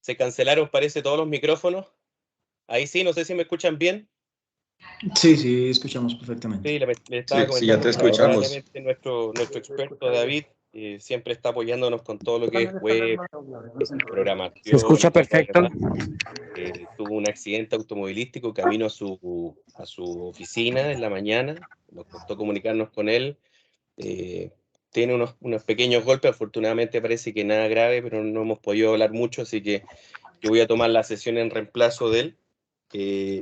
Se cancelaron, parece, todos los micrófonos. Ahí sí, no sé si me escuchan bien. Sí, sí, escuchamos perfectamente. Sí, le estaba comentando. Sí, ya te escuchamos. Nuestro experto David siempre está apoyándonos con todo lo que es web, programación. ¿Se escucha perfecto? Tuvo un accidente automovilístico camino a su oficina en la mañana. Nos costó comunicarnos con él. Tiene unos pequeños golpes, afortunadamente parece que nada grave, pero no hemos podido hablar mucho, así que yo voy a tomar la sesión en reemplazo de él.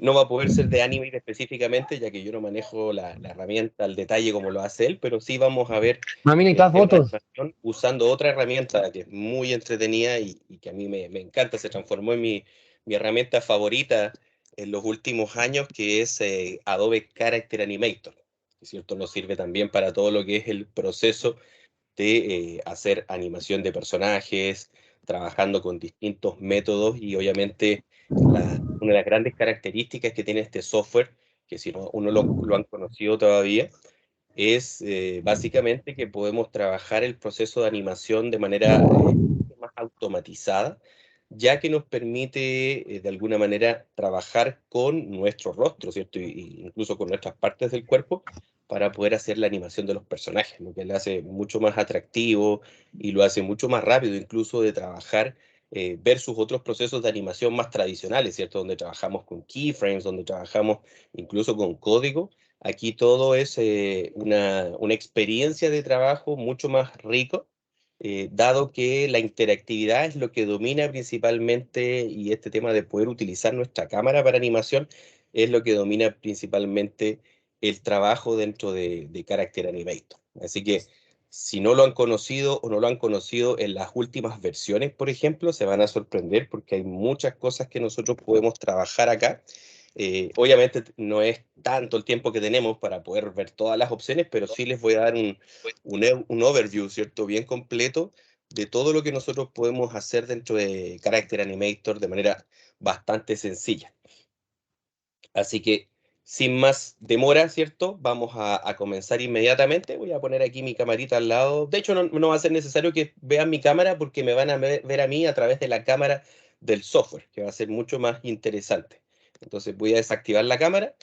No va a poder ser de Animate específicamente, ya que yo no manejo la herramienta al detalle como lo hace él, pero sí vamos a ver fotos usando otra herramienta que es muy entretenida y que a mí me encanta, se transformó en mi herramienta favorita en los últimos años, que es Adobe Character Animator. ¿Es cierto? Nos sirve también para todo lo que es el proceso de hacer animación de personajes, trabajando con distintos métodos y obviamente una de las grandes características que tiene este software, que si no uno lo han conocido todavía, es básicamente que podemos trabajar el proceso de animación de manera más automatizada, ya que nos permite de alguna manera trabajar con nuestro rostro, ¿cierto? Y incluso con nuestras partes del cuerpo para poder hacer la animación de los personajes, lo que le hace mucho más atractivo y lo hace mucho más rápido incluso de trabajar versus otros procesos de animación más tradicionales, ¿cierto? Donde trabajamos con keyframes, donde trabajamos incluso con código. Aquí todo es una experiencia de trabajo mucho más rico, dado que la interactividad es lo que domina principalmente, y este tema de poder utilizar nuestra cámara para animación es lo que domina principalmente el trabajo dentro de Character Animator. Así que si no lo han conocido o no lo han conocido en las últimas versiones, por ejemplo, se van a sorprender porque hay muchas cosas que nosotros podemos trabajar acá. Obviamente no es tanto el tiempo que tenemos para poder ver todas las opciones, pero sí les voy a dar un overview, ¿cierto? Bien completo de todo lo que nosotros podemos hacer dentro de Character Animator de manera bastante sencilla. Así que, sin más demora, ¿cierto? Vamos a comenzar inmediatamente. Voy a poner aquí mi camarita al lado. De hecho, no va a ser necesario que vean mi cámara porque me van a ver a mí a través de la cámara del software, que va a ser mucho más interesante. Entonces voy a desactivar la cámara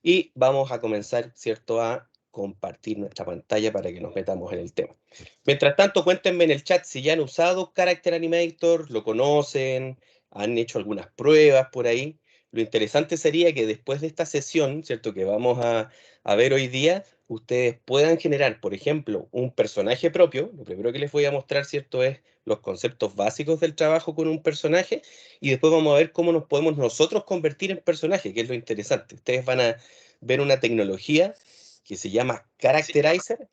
y vamos a comenzar, ¿cierto?, a compartir nuestra pantalla para que nos metamos en el tema. Mientras tanto, cuéntenme en el chat si ya han usado Character Animator, lo conocen, han hecho algunas pruebas por ahí. Lo interesante sería que después de esta sesión, ¿cierto?, que vamos a ver hoy día, ustedes puedan generar, por ejemplo, un personaje propio. Lo primero que les voy a mostrar, ¿cierto?, es los conceptos básicos del trabajo con un personaje, y después vamos a ver cómo nos podemos nosotros convertir en personaje, que es lo interesante. Ustedes van a ver una tecnología que se llama Characterizer,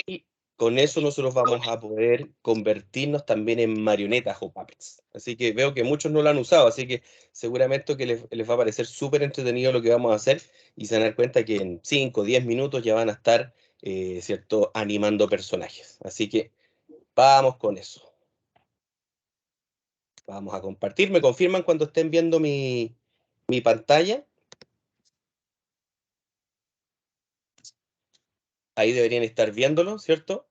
y con eso nosotros vamos a poder convertirnos también en marionetas o puppets. Así que veo que muchos no lo han usado, así que seguramente que les va a parecer súper entretenido lo que vamos a hacer, y se van a dar cuenta que en 5 o 10 minutos ya van a estar, ¿cierto?, animando personajes. Así que vamos con eso. Vamos a compartir. ¿Me confirman cuando estén viendo mi pantalla? Ahí deberían estar viéndolo, ¿cierto?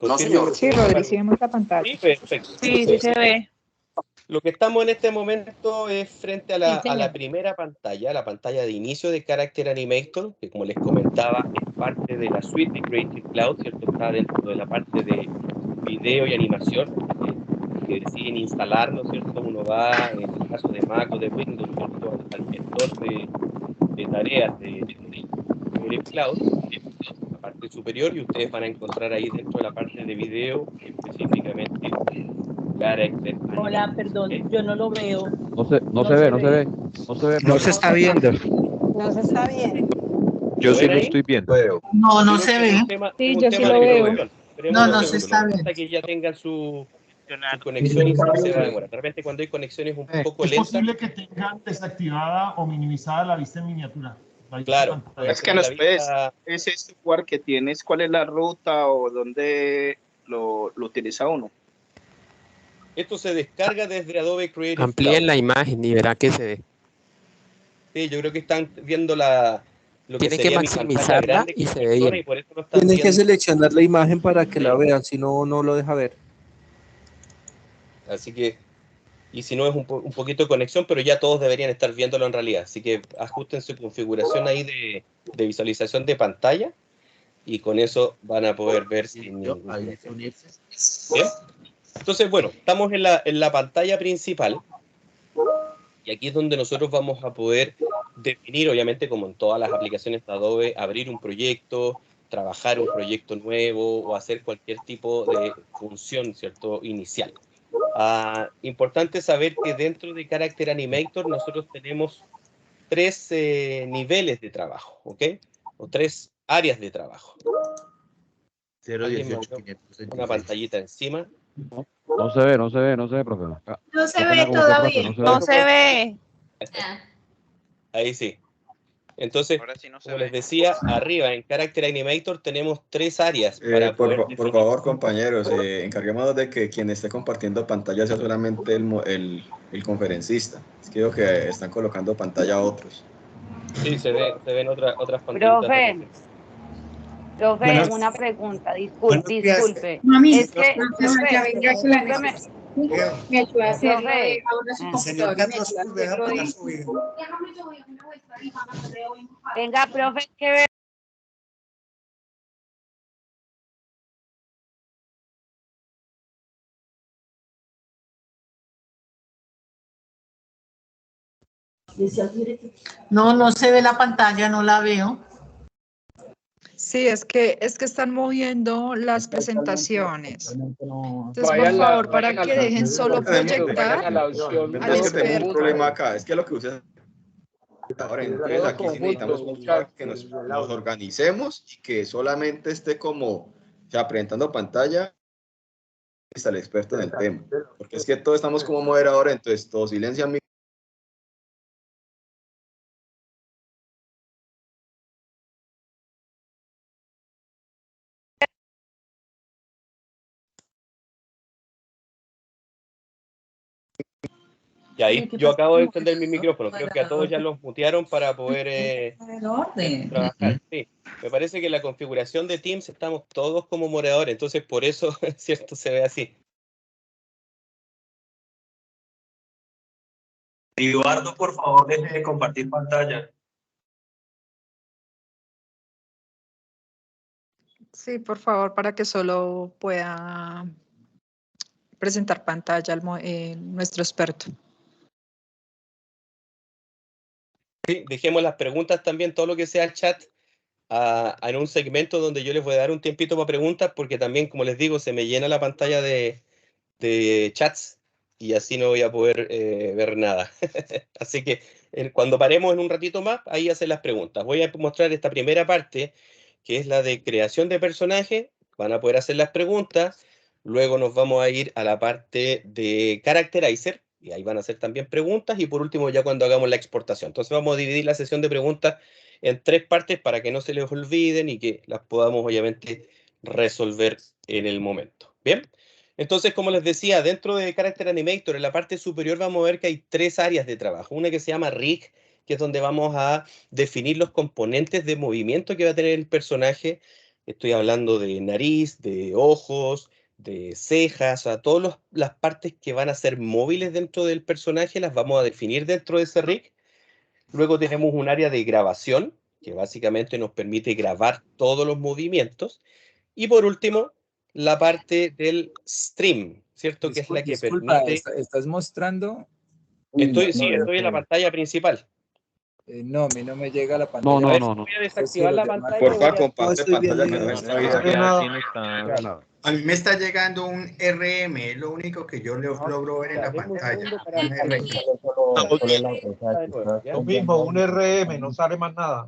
No, señor. Sí, Rodri, sí vemos la pantalla. Sí, perfecto. Sí, sí se ve. Lo que estamos en este momento es frente a la primera pantalla, la pantalla de inicio de Character Animator, que como les comentaba es parte de la suite de Creative Cloud, ¿cierto? Está dentro de la parte de video y animación, que deciden instalarlo, ¿cierto? Uno va, en el caso de Mac o de Windows, ¿cierto?, al gestor de tareas de Creative Cloud, la parte superior, y ustedes van a encontrar ahí dentro de la parte de video específicamente Character Animator. Hola, perdón, yo no lo veo. No se ve. No se está viendo. No se está bien. Yo sí ven lo ahí? estoy viendo. No, no se ve. Sí, yo sí lo veo. No, no se está bien. Hasta que ya tengan su conexión, y si no se va a demorar. De repente cuando hay conexiones un poco Es lentas. posible que tengan desactivada o minimizada la vista en miniatura. Claro. Es que nos puedes, ese software que tienes, ¿cuál es la ruta o dónde lo utiliza uno? Esto se descarga desde Adobe Creative Amplíen Cloud. la imagen y verá que se ve. Sí, yo creo que están viendo lo que Tiene que sería mi pantalla maximizarla grande, y que se ve bien. y por eso lo están Tienen que viendo. seleccionar la imagen para que la vean, si no, no lo deja ver. Así que, y si no es un poquito de conexión, pero ya todos deberían estar viéndolo en realidad. Así que ajusten su configuración ahí de visualización de pantalla y con eso van a poder ver sin ningún problema. ¿Bien? Entonces, bueno, estamos en la pantalla principal y aquí es donde nosotros vamos a poder definir, obviamente, como en todas las aplicaciones de Adobe, abrir un proyecto, trabajar un proyecto nuevo o hacer cualquier tipo de función, ¿cierto?, inicial. Importante saber que dentro de Character Animator nosotros tenemos 3 niveles de trabajo, ¿ok? O 3 áreas de trabajo. 018.526. Una pantallita encima. No se ve, no se ve, no se ve, profe. No se Qué ve pena con usted, profe, todavía. No se ve. Ahí sí. Entonces, Ahora sí no se como ve. les decía, arriba en Character Animator tenemos 3 áreas para poder Por definir. favor, compañeros, encarguémonos de que quien esté compartiendo pantalla sea solamente el conferencista. Es que veo que están colocando pantalla a otros. Sí, se ven otras pantallitas. Profe, Bueno, una pregunta, buenos días. disculpe. Mami, Es que, ya venga que la discúlpeme. me ayuda a hacerlo Profe. de ahora su El señor computadora. Carlos Cruz deja apagar su video. Venga, profe, que ve. No, no se ve la pantalla, no la veo. Sí, es que están moviendo las presentaciones. Entonces, por Vayan favor, para que dejen solo Vayan proyectar a la opción al Tenemos que tener un experto. problema acá. Es que lo que usted ahora, entonces aquí sí necesitamos que nos organicemos y que solamente esté como, o sea, presentando pantalla está el experto en el tema. Porque es que todos estamos como moderadores, entonces todos silencian. Y ahí yo acabo de encender mi micrófono. Creo que a todos ya los mutearon para poder trabajar. Sí. Me parece que en la configuración de Teams estamos todos como moderadores, entonces por eso, ¿cierto? Se ve así. Eduardo, por favor, deje de compartir pantalla. Sí, por favor, para que solo pueda presentar pantalla nuestro experto. Sí, dejemos las preguntas también, todo lo que sea chat, en un segmento donde yo les voy a dar un tiempito para preguntas, porque también, como les digo, se me llena la pantalla de chats y así no voy a poder ver nada. Así que cuando paremos en un ratito más, ahí hacen las preguntas. Voy a mostrar esta primera parte, que es la de creación de personaje. Van a poder hacer las preguntas. Luego nos vamos a ir a la parte de Characterizer, y ahí van a hacer también preguntas. Y por último, ya cuando hagamos la exportación. Entonces vamos a dividir la sesión de preguntas en 3 partes para que no se les olviden y que las podamos, obviamente, resolver en el momento. ¿Bien? Entonces, como les decía, dentro de Character Animator, en la parte superior vamos a ver que hay 3 áreas de trabajo. Una que se llama Rig, que es donde vamos a definir los componentes de movimiento que va a tener el personaje. Estoy hablando de nariz, de ojos, de cejas, o sea, todas las partes que van a ser móviles dentro del personaje las vamos a definir dentro de ese Rig. Luego tenemos un área de grabación, que básicamente nos permite grabar todos los movimientos. Y por último, la parte del stream, ¿cierto? Que es la que permite... ¿Estás mostrando? Sí, estoy en la pantalla principal. No, a mí no me llega la pantalla. No. Voy a desactivar la pantalla. Porfa, comparte pantalla que no está No, a mí me está llegando un RM, es lo único que yo logro ver en la pantalla. Lo mismo, un RM, no sale más nada.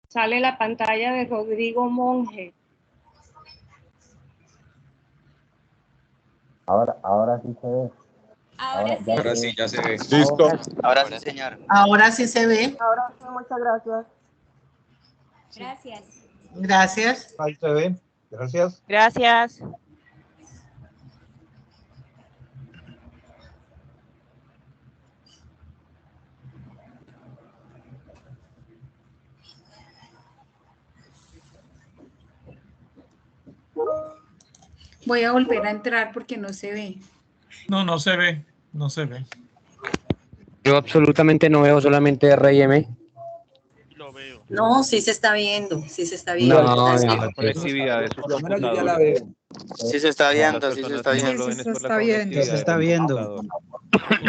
Sale la pantalla de Rodrigo Monge. Ahora sí se ve. Ahora sí, ya se ve. Listo. Ahora sí, señor. Ahora sí se ve. Ahora sí, muchas gracias. Gracias. Gracias. Ahí se ve. Gracias. Gracias. Voy a volver a entrar porque no se ve. No, no se ve, no se ve. Yo absolutamente no veo, solamente R&M. No, sí se está viendo, sí se está viendo. No, La conectividad de su computador. Sí se está viendo, sí se está Sí, viendo. sí, se está viendo. Se está viendo.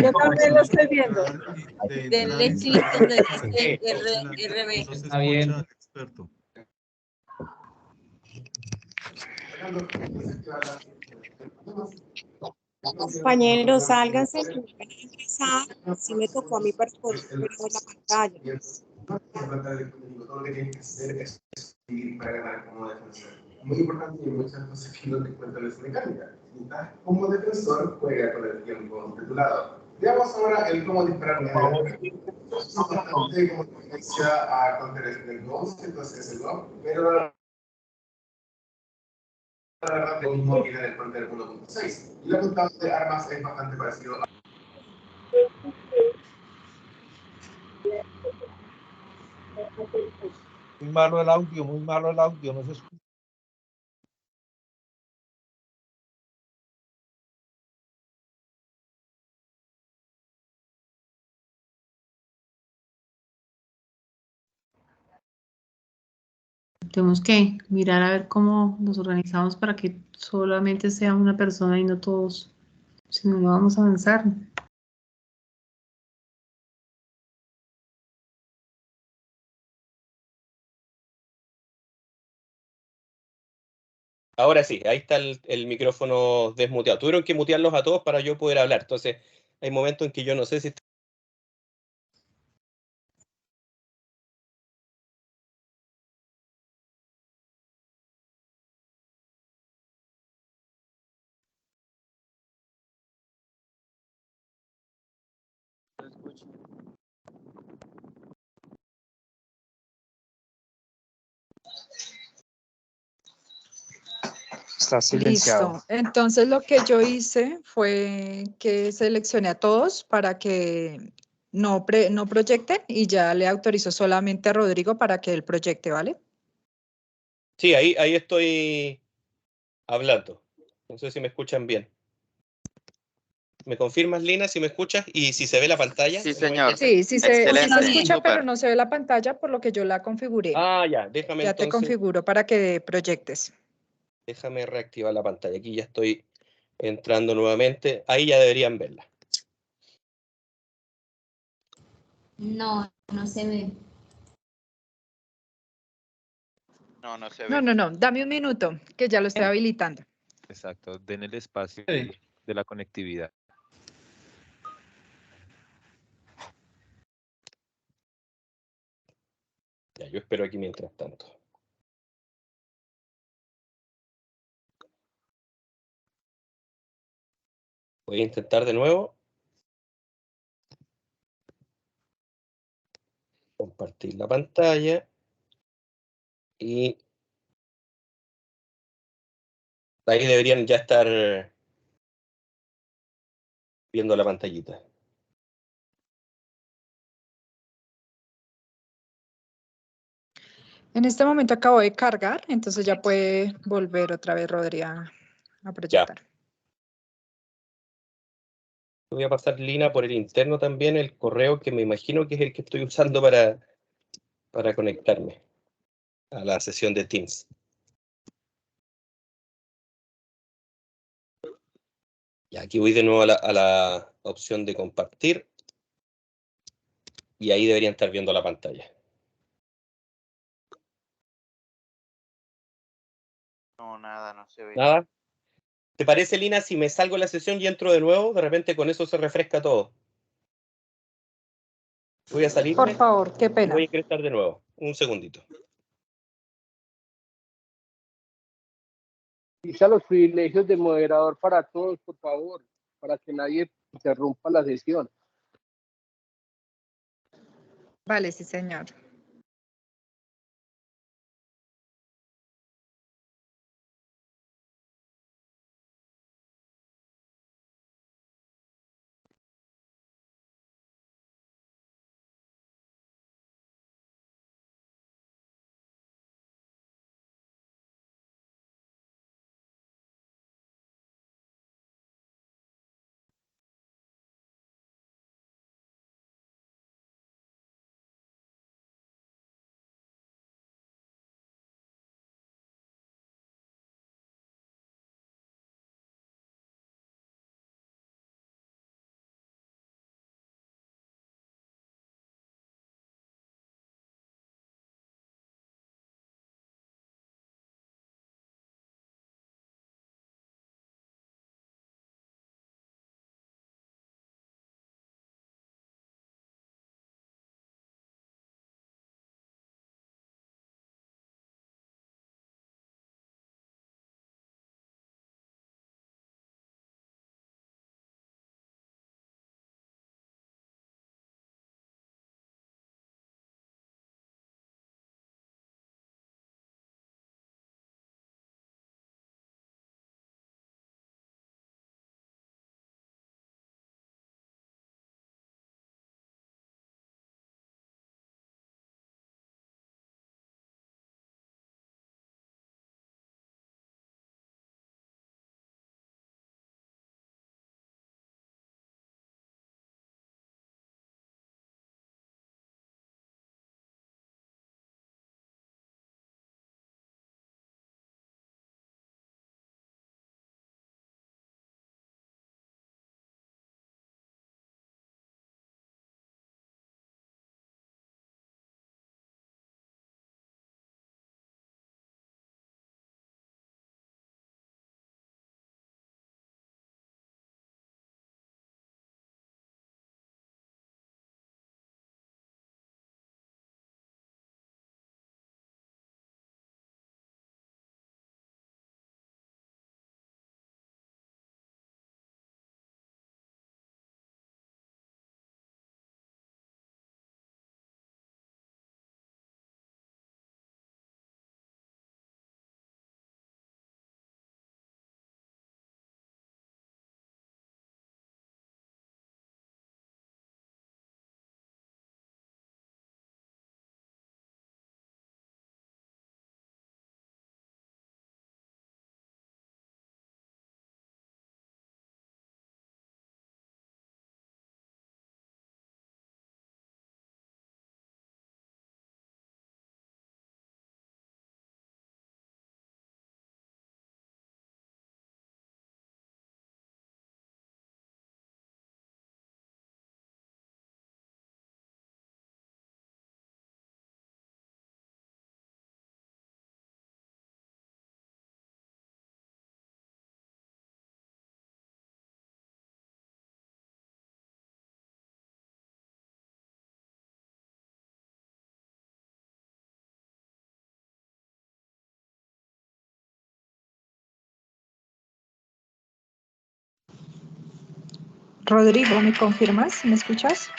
Yo también lo estoy viendo. Denle clic donde dice RB. Está bien. Compañeros, sálganse que me van a ingresar. Sí me tocó a mí para poder ver la pantalla. Todo lo que tienen que hacer es escribir para ganar como defensor. Muy importante y muchas cosas que no te cuentan esa mecánica. Como defensor, juega con el tiempo de tu lado. Veamos ahora el cómo disparar una es bastante como referencia a Counter del Ghost, entonces el Ghost, pero la verdad lo mismo viene del Counter 1.6. Y la contado de armas es bastante parecido a Muy malo el audio, no se escucha. Tenemos que mirar a ver cómo nos organizamos para que solamente sea una persona y no todos. Si no, no vamos a avanzar. Ahora sí, ahí está el micrófono desmuteado. Tuvieron que mutearlos a todos para yo poder hablar. Entonces, hay momentos en que yo no sé si... Está silenciado. Listo. Entonces lo que yo hice fue que seleccioné a todos para que no proyecten y ya le autorizo solamente a Rodrigo para que él proyecte, ¿vale? Sí, ahí estoy hablando. No sé si me escuchan bien. ¿Me confirmas, Lina, si me escuchas y si se ve la pantalla? Sí, señor. Sí, sí se Excelente. escucha, Súper. pero no se ve la pantalla por lo que yo la configuré. Ah, ya, déjame Ya te entonces... configuro para que proyectes. Déjame reactivar la pantalla. Aquí ya estoy entrando nuevamente. Ahí ya deberían verla. No, no se ve. No, no se ve. No. Dame un minuto, que ya lo estoy habilitando. Exacto, den el espacio de la conectividad. Ya, yo espero aquí mientras tanto. Voy a intentar de nuevo. Compartir la pantalla. Y ahí deberían ya estar viendo la pantallita. En este momento acabo de cargar, entonces ya puede volver otra vez Rodri a proyectar. Voy a pasar, Lina, por el interno también el correo que me imagino que es el que estoy usando para conectarme a la sesión de Teams. Y aquí voy de nuevo a la opción de compartir. Y ahí deberían estar viendo la pantalla. No, nada, no se ve. ¿Nada? ¿Te parece, Lina, si me salgo de la sesión y entro de nuevo? De repente con eso se refresca todo. Voy a salirme. Por favor, qué pena. Voy a ingresar de nuevo. Un segundito. Quita los privilegios de moderador para todos, por favor, para que nadie interrumpa la sesión. Vale, sí, señor. Rodrigo, ¿me confirmas? ¿Me escuchas?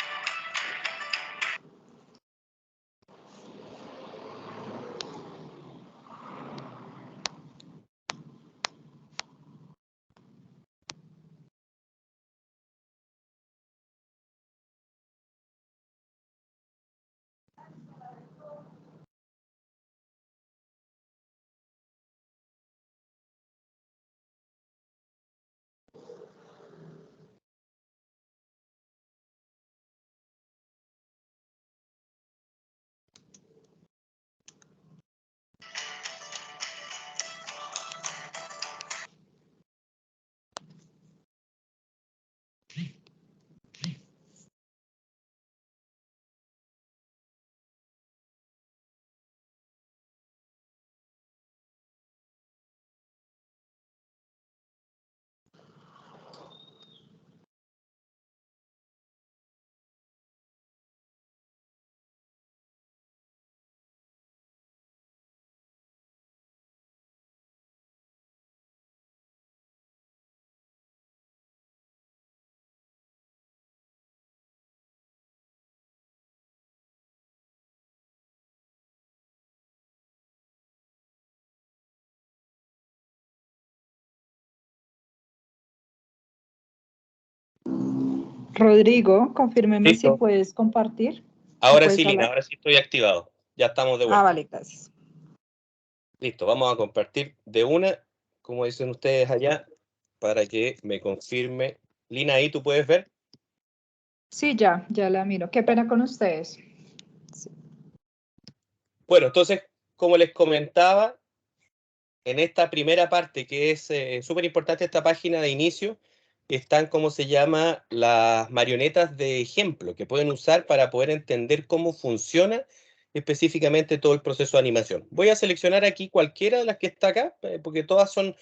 Rodrigo, confírmeme si Listo. puedes compartir. Ahora ¿Puedes sí, Lina, hablar? ahora sí estoy activado. Ya estamos de vuelta. Ah, vale, gracias. Listo, vamos a compartir de una, como dicen ustedes allá, para que me confirme. Lina, ahí tú puedes ver. Sí, ya la miro. Qué pena con ustedes. Bueno, entonces, como les comentaba, en esta primera parte, que es súper importante, esta página de inicio, están, como se llama, las marionetas de ejemplo, que pueden usar para poder entender cómo funciona específicamente todo el proceso de animación. Voy a seleccionar aquí cualquiera de las que está acá, porque todas son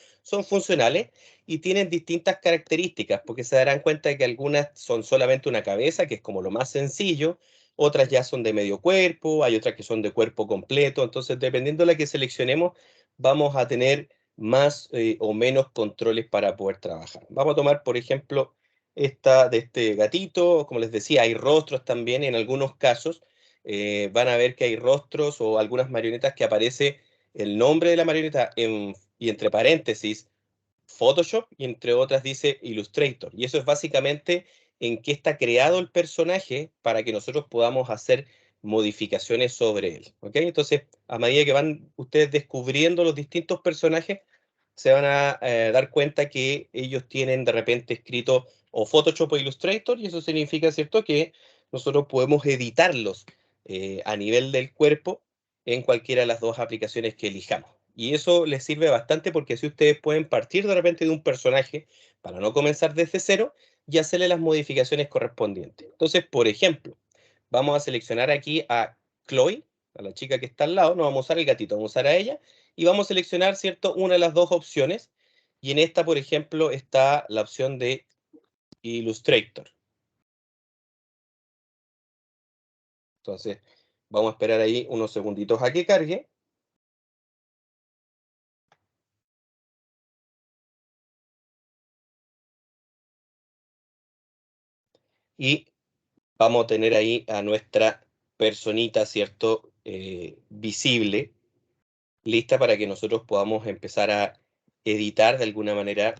funcionales y tienen distintas características, porque se darán cuenta de que algunas son solamente una cabeza, que es como lo más sencillo, otras ya son de medio cuerpo, hay otras que son de cuerpo completo, entonces dependiendo de la que seleccionemos, vamos a tener más o menos controles para poder trabajar. Vamos a tomar, por ejemplo, esta de este gatito. Como les decía, hay rostros también. En algunos casos van a ver que hay rostros o algunas marionetas que aparece el nombre de la marioneta y entre paréntesis Photoshop, y entre otras dice Illustrator. Y eso es básicamente en qué está creado el personaje para que nosotros podamos hacer modificaciones sobre él. ¿Ok? Entonces, a medida que van ustedes descubriendo los distintos personajes, se van a dar cuenta que ellos tienen de repente escrito o Photoshop o Illustrator, y eso significa, ¿cierto?, que nosotros podemos editarlos a nivel del cuerpo en cualquiera de las dos aplicaciones que elijamos. Y eso les sirve bastante porque así ustedes pueden partir de repente de un personaje para no comenzar desde cero y hacerle las modificaciones correspondientes. Entonces, por ejemplo, vamos a seleccionar aquí a Chloe, a la chica que está al lado, no vamos a usar el gatito, vamos a usar a ella, y vamos a seleccionar, ¿cierto?, una de las dos opciones, y en esta, por ejemplo, está la opción de Illustrator. Entonces, vamos a esperar ahí unos segunditos a que cargue. Y vamos a tener ahí a nuestra personita, ¿cierto?, visible, lista para que nosotros podamos empezar a editar de alguna manera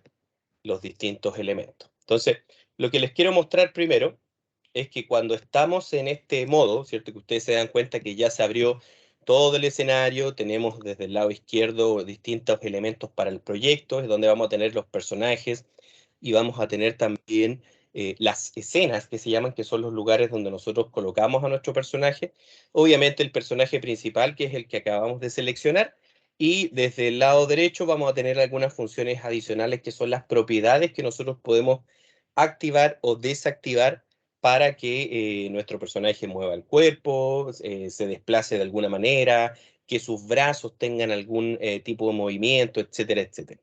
los distintos elementos. Entonces, lo que les quiero mostrar primero es que cuando estamos en este modo, ¿cierto?, que ustedes se dan cuenta que ya se abrió todo el escenario, tenemos desde el lado izquierdo distintos elementos para el proyecto, es donde vamos a tener los personajes y vamos a tener también las escenas que se llaman, que son los lugares donde nosotros colocamos a nuestro personaje. Obviamente el personaje principal, que es el que acabamos de seleccionar, y desde el lado derecho vamos a tener algunas funciones adicionales que son las propiedades que nosotros podemos activar o desactivar para que nuestro personaje mueva el cuerpo, se desplace de alguna manera, que sus brazos tengan algún tipo de movimiento, etcétera, etcétera.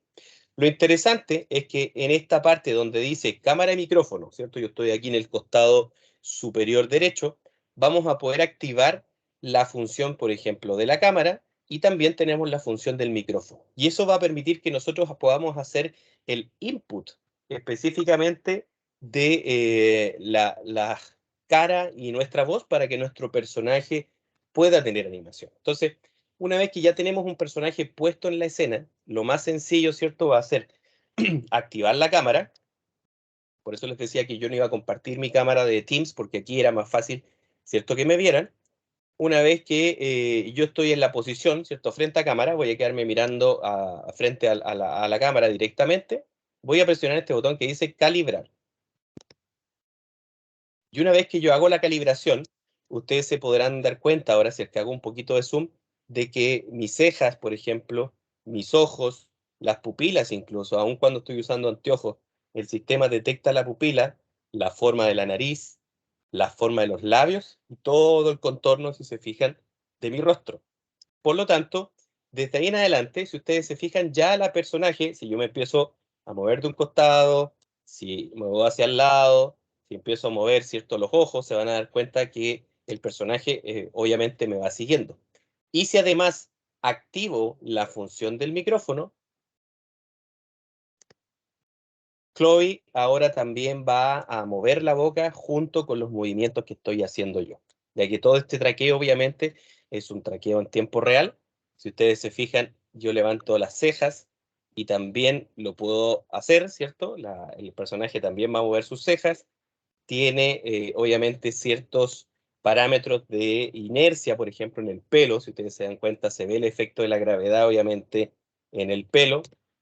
Lo interesante es que en esta parte donde dice cámara y micrófono, ¿cierto? Yo estoy aquí en el costado superior derecho, vamos a poder activar la función, por ejemplo, de la cámara, y también tenemos la función del micrófono. Y eso va a permitir que nosotros podamos hacer el input específicamente de la cara y nuestra voz para que nuestro personaje pueda tener animación. Entonces, una vez que ya tenemos un personaje puesto en la escena, lo más sencillo, ¿cierto?, va a ser activar la cámara. Por eso les decía que yo no iba a compartir mi cámara de Teams, porque aquí era más fácil, ¿cierto?, que me vieran. Una vez que yo estoy en la posición, ¿cierto?, frente a cámara, voy a quedarme mirando frente a la cámara directamente. Voy a presionar este botón que dice calibrar. Y una vez que yo hago la calibración, ustedes se podrán dar cuenta, ahora si es que hago un poquito de zoom, de que mis cejas, por ejemplo, mis ojos, las pupilas incluso, aun cuando estoy usando anteojos, el sistema detecta la pupila, la forma de la nariz, la forma de los labios y todo el contorno, si se fijan, de mi rostro. Por lo tanto, desde ahí en adelante, si ustedes se fijan, ya la personaje, si yo me empiezo a mover de un costado, si me voy hacia el lado, si empiezo a mover, ¿cierto?, los ojos, se van a dar cuenta que el personaje obviamente me va siguiendo. Y si además activo la función del micrófono, Chloe ahora también va a mover la boca junto con los movimientos que estoy haciendo yo. Ya que todo este traqueo obviamente es un traqueo en tiempo real. Si ustedes se fijan, yo levanto las cejas y también lo puedo hacer, ¿cierto? El personaje también va a mover sus cejas. Tiene obviamente ciertos parámetros de inercia, por ejemplo, en el pelo. Si ustedes se dan cuenta, se ve el efecto de la gravedad obviamente en el pelo.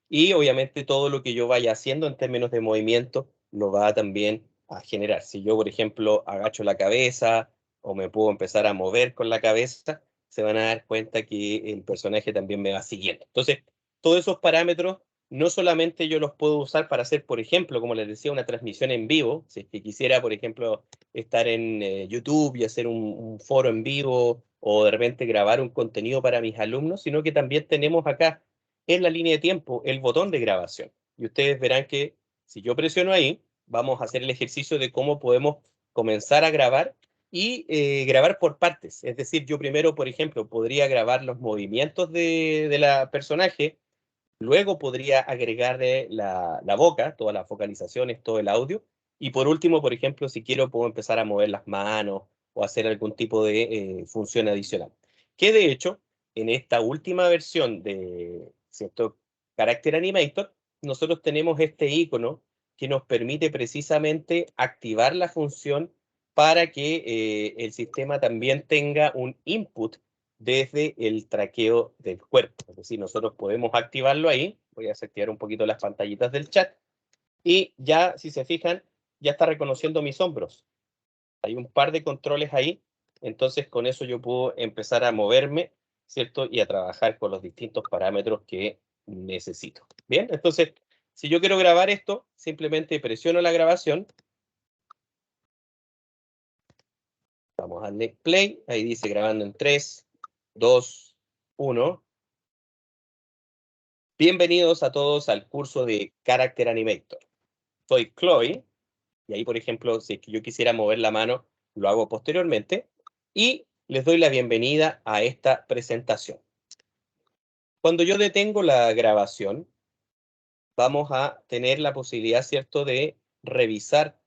Y obviamente todo lo que yo vaya haciendo en términos de movimiento lo va también a generar. Si yo, por ejemplo, agacho la cabeza o me puedo empezar a mover con la cabeza, se van a dar cuenta que el personaje también me va siguiendo. Entonces, todos esos parámetros no solamente yo los puedo usar para hacer, por ejemplo, como les decía, una transmisión en vivo, si es que quisiera, por ejemplo, estar en YouTube y hacer un foro en vivo o de repente grabar un contenido para mis alumnos, sino que también tenemos acá en la línea de tiempo el botón de grabación. Y ustedes verán que si yo presiono ahí, vamos a hacer el ejercicio de cómo podemos comenzar a grabar y grabar por partes. Es decir, yo primero, por ejemplo, podría grabar los movimientos de la personaje. Luego podría agregarle la boca, todas las vocalizaciones, todo el audio. Y por último, por ejemplo, si quiero, puedo empezar a mover las manos o hacer algún tipo de función adicional. Que de hecho, en esta última versión de cierto Character Animator, nosotros tenemos este icono que nos permite precisamente activar la función para que el sistema también tenga un input desde el traqueo del cuerpo. Es decir, nosotros podemos activarlo ahí. Voy a desactivar un poquito las pantallitas del chat. Y ya, si se fijan, ya está reconociendo mis hombros. Hay un par de controles ahí. Entonces, con eso yo puedo empezar a moverme, ¿cierto? Y a trabajar con los distintos parámetros que necesito. Bien, entonces, si yo quiero grabar esto, simplemente presiono la grabación. Vamos a darle play. Ahí dice grabando en 3, 2, 1. Bienvenidos a todos al curso de Character Animator. Soy Chloe, y ahí, por ejemplo, si es que yo quisiera mover la mano, lo hago posteriormente, y les doy la bienvenida a esta presentación. Cuando yo detengo la grabación, vamos a tener la posibilidad, ¿cierto?, de revisar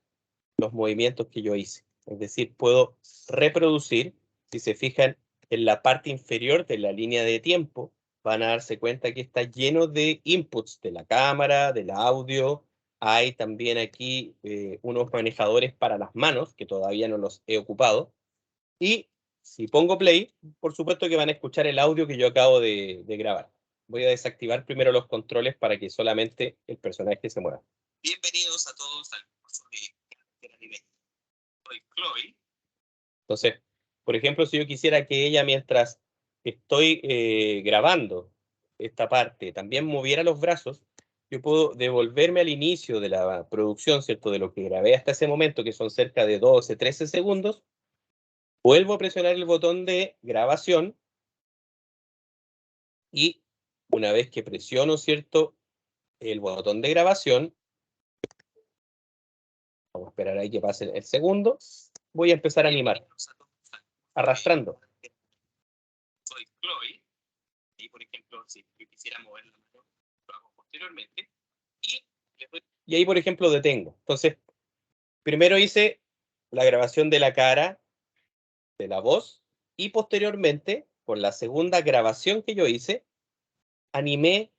los movimientos que yo hice. Es decir, puedo reproducir, si se fijan en la parte inferior de la línea de tiempo, van a darse cuenta que está lleno de inputs de la cámara, del audio. Hay también aquí unos manejadores para las manos, que todavía no los he ocupado. Y si pongo play, por supuesto que van a escuchar el audio que yo acabo de grabar. Voy a desactivar primero los controles para que solamente el personaje se mueva. Bienvenidos a todos al curso de Character Animator. Soy Chloe. Entonces, por ejemplo, si yo quisiera que ella, mientras estoy grabando esta parte, también moviera los brazos, yo puedo devolverme al inicio de la producción, ¿cierto?, de lo que grabé hasta ese momento, que son cerca de 12, 13 segundos. Vuelvo a presionar el botón de grabación y una vez que presiono, ¿cierto?, el botón de grabación, vamos a esperar ahí que pase el segundo, voy a empezar a animar, arrastrando. Soy Chloe, y por ejemplo, si yo quisiera mover la mano, lo hago posteriormente, y ahí, por ejemplo, detengo. Entonces, Primero hice la grabación de la cara, de la voz, y posteriormente, con la segunda grabación que yo hice, animé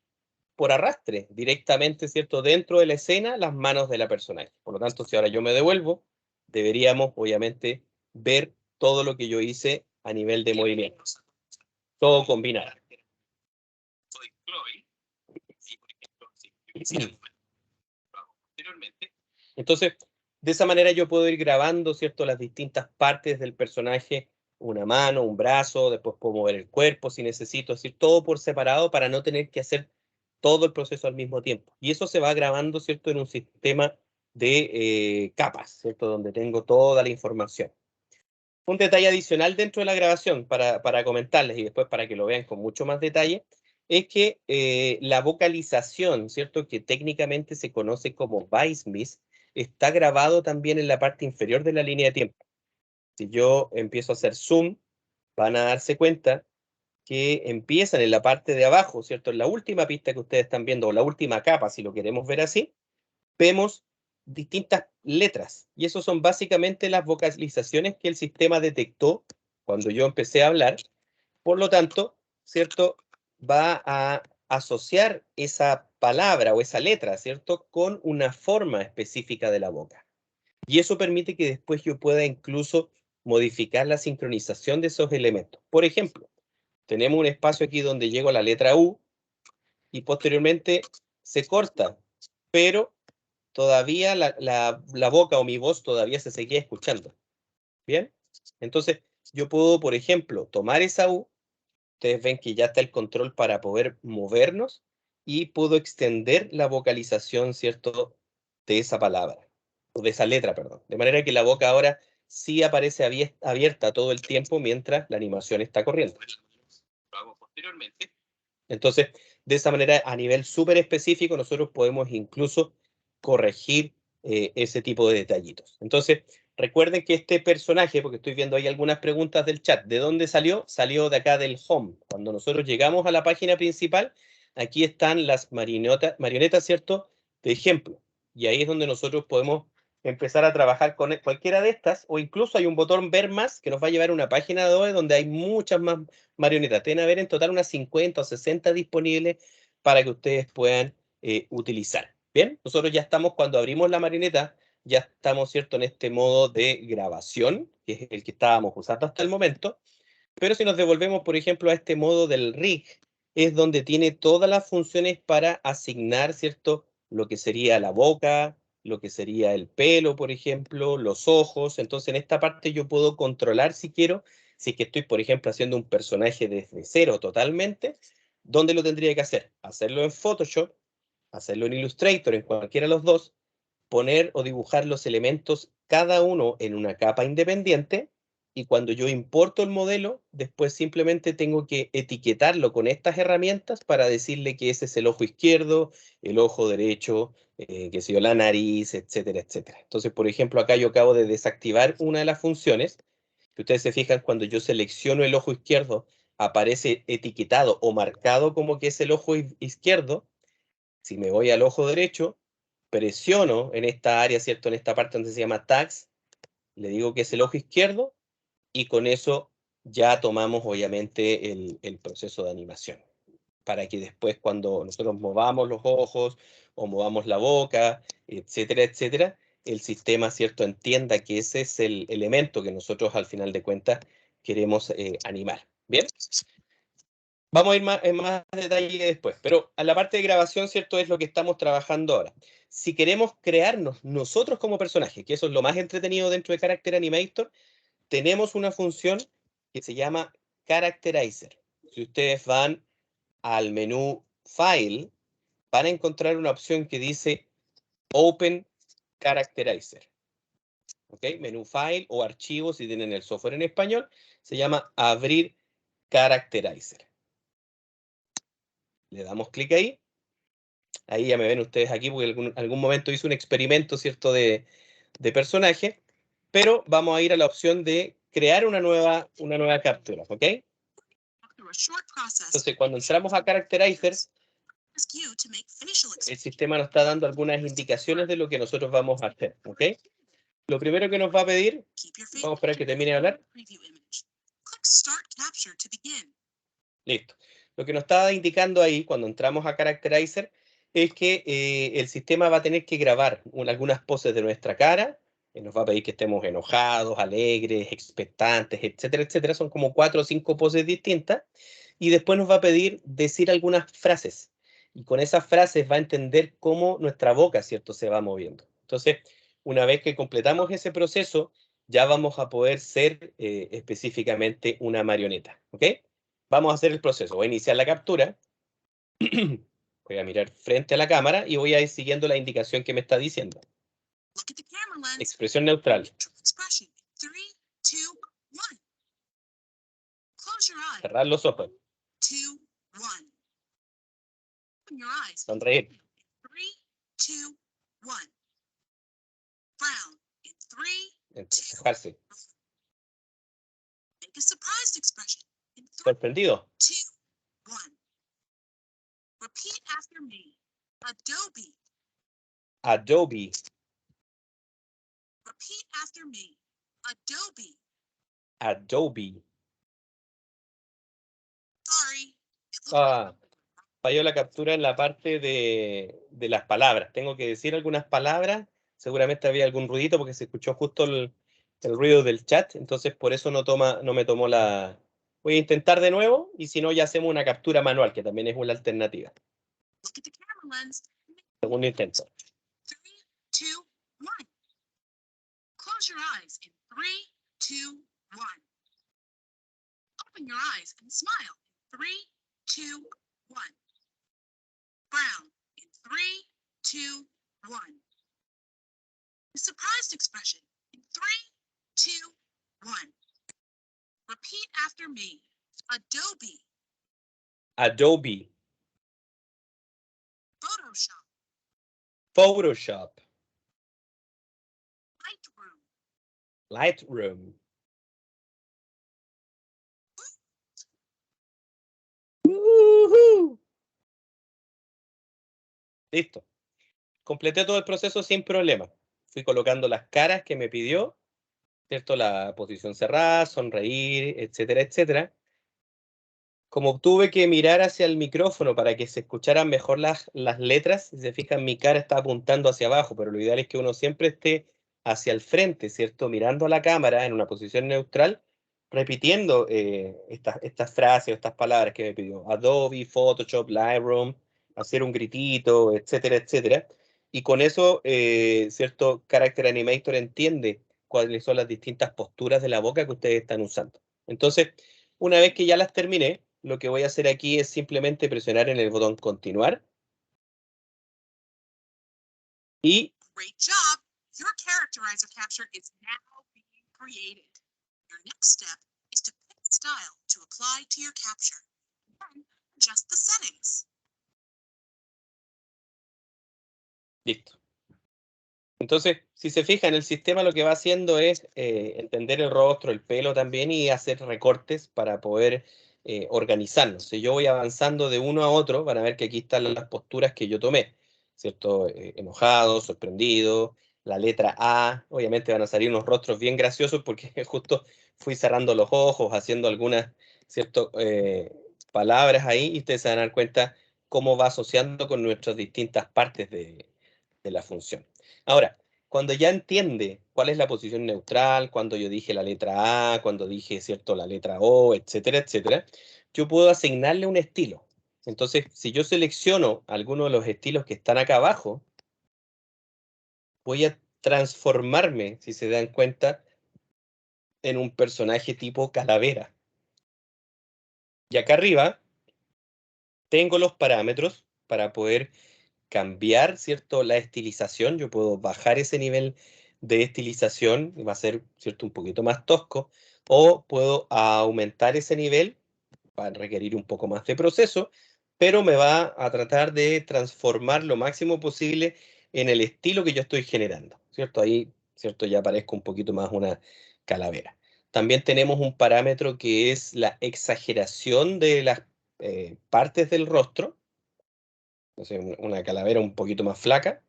por arrastre, directamente, ¿cierto?, dentro de la escena, las manos de la personaje. Por lo tanto, si ahora yo me devuelvo, deberíamos, obviamente, ver todo lo que yo hice a nivel de movimientos. Todo combinado. Soy Chloe. Entonces, de esa manera yo puedo ir grabando, ¿cierto?, las distintas partes del personaje, una mano, un brazo, después puedo mover el cuerpo si necesito, es decir, todo por separado para no tener que hacer todo el proceso al mismo tiempo. Y eso se va grabando, ¿cierto?, en un sistema de capas, ¿cierto?, donde tengo toda la información. Un detalle adicional dentro de la grabación para comentarles y después para que lo vean con mucho más detalle, es que la vocalización, ¿cierto?, que técnicamente se conoce como voice mist, está grabado también en la parte inferior de la línea de tiempo. Si yo empiezo a hacer zoom, van a darse cuenta que empiezan en la parte de abajo, ¿cierto? En la última pista que ustedes están viendo, o la última capa, si lo queremos ver así, vemos distintas letras. Y eso son básicamente las vocalizaciones que el sistema detectó cuando yo empecé a hablar. Por lo tanto, ¿cierto?, va a asociar esa palabra o esa letra, ¿cierto?, con una forma específica de la boca. Y eso permite que después yo pueda incluso modificar la sincronización de esos elementos. Por ejemplo, tenemos un espacio aquí donde llego a la letra U y posteriormente se corta, pero todavía la boca o mi voz todavía se seguía escuchando. ¿Bien? Entonces, yo puedo, por ejemplo, tomar esa U. Ustedes ven que ya está el control para poder movernos y puedo extender la vocalización, ¿cierto?, de esa palabra, o de esa letra, perdón. De manera que la boca ahora sí aparece abierta todo el tiempo mientras la animación está corriendo. Lo hago posteriormente. Entonces, de esa manera, a nivel súper específico, nosotros podemos incluso corregir ese tipo de detallitos. Entonces, recuerden que este personaje, porque estoy viendo ahí algunas preguntas del chat, ¿de dónde salió? Salió de acá del home. Cuando nosotros llegamos a la página principal, aquí están las marionetas, ¿cierto?, de ejemplo. Y ahí es donde nosotros podemos empezar a trabajar con cualquiera de estas, o incluso hay un botón ver más que nos va a llevar a una página de Adobe donde hay muchas más marionetas. Tienen a ver en total unas 50 o 60 disponibles para que ustedes puedan utilizar. Bien, nosotros ya estamos, cuando abrimos la marioneta, ya estamos, ¿cierto?, en este modo de grabación, que es el que estábamos usando hasta el momento. Pero si nos devolvemos, por ejemplo, a este modo del rig, es donde tiene todas las funciones para asignar, ¿cierto?, lo que sería la boca, lo que sería el pelo, por ejemplo, los ojos. Entonces, en esta parte yo puedo controlar, si quiero, si es que estoy, por ejemplo, haciendo un personaje desde cero totalmente, ¿dónde lo tendría que hacer? Hacerlo en Photoshop, hacerlo en Illustrator, en cualquiera de los dos, poner o dibujar los elementos cada uno en una capa independiente, y cuando yo importo el modelo, después simplemente tengo que etiquetarlo con estas herramientas para decirle que ese es el ojo izquierdo, el ojo derecho, qué sé yo, la nariz, etcétera, etcétera. Entonces, por ejemplo, acá yo acabo de desactivar una de las funciones. Si ustedes se fijan, cuando yo selecciono el ojo izquierdo, aparece etiquetado o marcado como que es el ojo izquierdo. Si me voy al ojo derecho, presiono en esta área, ¿cierto?, en esta parte donde se llama tags, le digo que es el ojo izquierdo, y con eso ya tomamos, obviamente, el proceso de animación. Para que después, cuando nosotros movamos los ojos o movamos la boca, etcétera, etcétera, el sistema, ¿cierto?, entienda que ese es el elemento que nosotros, al final de cuentas, queremos animar. ¿Bien? Vamos a ir en más detalle después, pero a la parte de grabación, ¿cierto?, es lo que estamos trabajando ahora. Si queremos crearnos nosotros como personajes, que eso es lo más entretenido dentro de Character Animator, tenemos una función que se llama Characterizer. Si ustedes van al menú File, van a encontrar una opción que dice Open Characterizer. ¿Ok? Menú File o Archivos, si tienen el software en español, se llama Abrir Characterizer. Le damos clic ahí. Ahí ya me ven ustedes aquí, porque en algún momento hice un experimento, ¿cierto?, de personaje. Pero vamos a ir a la opción de crear una nueva captura, ¿ok? Entonces, cuando entramos a Characterizer, el sistema nos está dando algunas indicaciones de lo que nosotros vamos a hacer, ¿ok? Lo primero que nos va a pedir, vamos a esperar que termine de hablar. Listo. Lo que nos está indicando ahí cuando entramos a Characterizer es que el sistema va a tener que grabar algunas poses de nuestra cara. Nos va a pedir que estemos enojados, alegres, expectantes, etcétera, etcétera. Son como 4 o 5 poses distintas. Y después nos va a pedir decir algunas frases. Y con esas frases va a entender cómo nuestra boca, ¿cierto?, se va moviendo. Entonces, una vez que completamos ese proceso, ya vamos a poder ser específicamente una marioneta. ¿Ok? Vamos a hacer el proceso. Voy a iniciar la captura. Voy a mirar frente a la cámara y voy a ir siguiendo la indicación que me está diciendo. Expresión neutral. Cerrar los ojos. Sonreír. Encojarse. Sorprendido. Adobe. Adobe. Ah, falló la captura en la parte de las palabras. Tengo que decir algunas palabras. Seguramente había algún ruidito porque se escuchó justo el ruido del chat. Entonces por eso no me tomó la... Voy a intentar de nuevo y si no ya hacemos una captura manual, que también es una alternativa. Segundo intento. Close your eyes in 3, 2, 1. Open your eyes and smile in 3, 2, 1. Frown in 3, 2, 1. The surprised expression in 3, 2, 1. Repeat after me. Adobe. Adobe. Photoshop. Photoshop. Lightroom. Listo. Completé todo el proceso sin problema. Fui colocando las caras que me pidió, ¿cierto? La posición cerrada, sonreír, etcétera, etcétera. Como tuve que mirar hacia el micrófono para que se escucharan mejor las letras, si se fijan, mi cara está apuntando hacia abajo, pero lo ideal es que uno siempre esté hacia el frente, ¿cierto? Mirando a la cámara en una posición neutral, repitiendo estas frases o estas palabras que me pidió. Adobe, Photoshop, Lightroom, hacer un gritito, etcétera, etcétera. Y con eso, ¿cierto? Character Animator entiende cuáles son las distintas posturas de la boca que ustedes están usando. Entonces, una vez que ya las terminé, lo que voy a hacer aquí es simplemente presionar en el botón continuar. Y great job. Your characterizer capture is now being created. Your next step is to pick the style to apply to your capture. Then adjust the settings. Listo. Entonces, si se fijan, el sistema lo que va haciendo es entender el rostro, el pelo también y hacer recortes para poder organizarnos. Si yo voy avanzando de uno a otro, van a ver que aquí están las posturas que yo tomé, ¿cierto? Enojado, sorprendido, la letra A, obviamente van a salir unos rostros bien graciosos porque justo fui cerrando los ojos, haciendo algunas, ¿cierto? Palabras ahí y ustedes se van a dar cuenta cómo va asociando con nuestras distintas partes de la función. Ahora, cuando ya entiende cuál es la posición neutral, cuando yo dije la letra A, cuando dije, ¿cierto?, la letra O, etcétera, etcétera, yo puedo asignarle un estilo. Entonces, si yo selecciono alguno de los estilos que están acá abajo, voy a transformarme, si se dan cuenta, en un personaje tipo calavera. Y acá arriba tengo los parámetros para poder cambiar, ¿cierto?, la estilización. Yo puedo bajar ese nivel de estilización, va a ser, ¿cierto?, un poquito más tosco, o puedo aumentar ese nivel, va a requerir un poco más de proceso, pero me va a tratar de transformar lo máximo posible en el estilo que yo estoy generando, ¿cierto? Ahí, ¿cierto?, ya parezco un poquito más una calavera. También tenemos un parámetro que es la exageración de las partes del rostro, o sea, una calavera un poquito más flaca,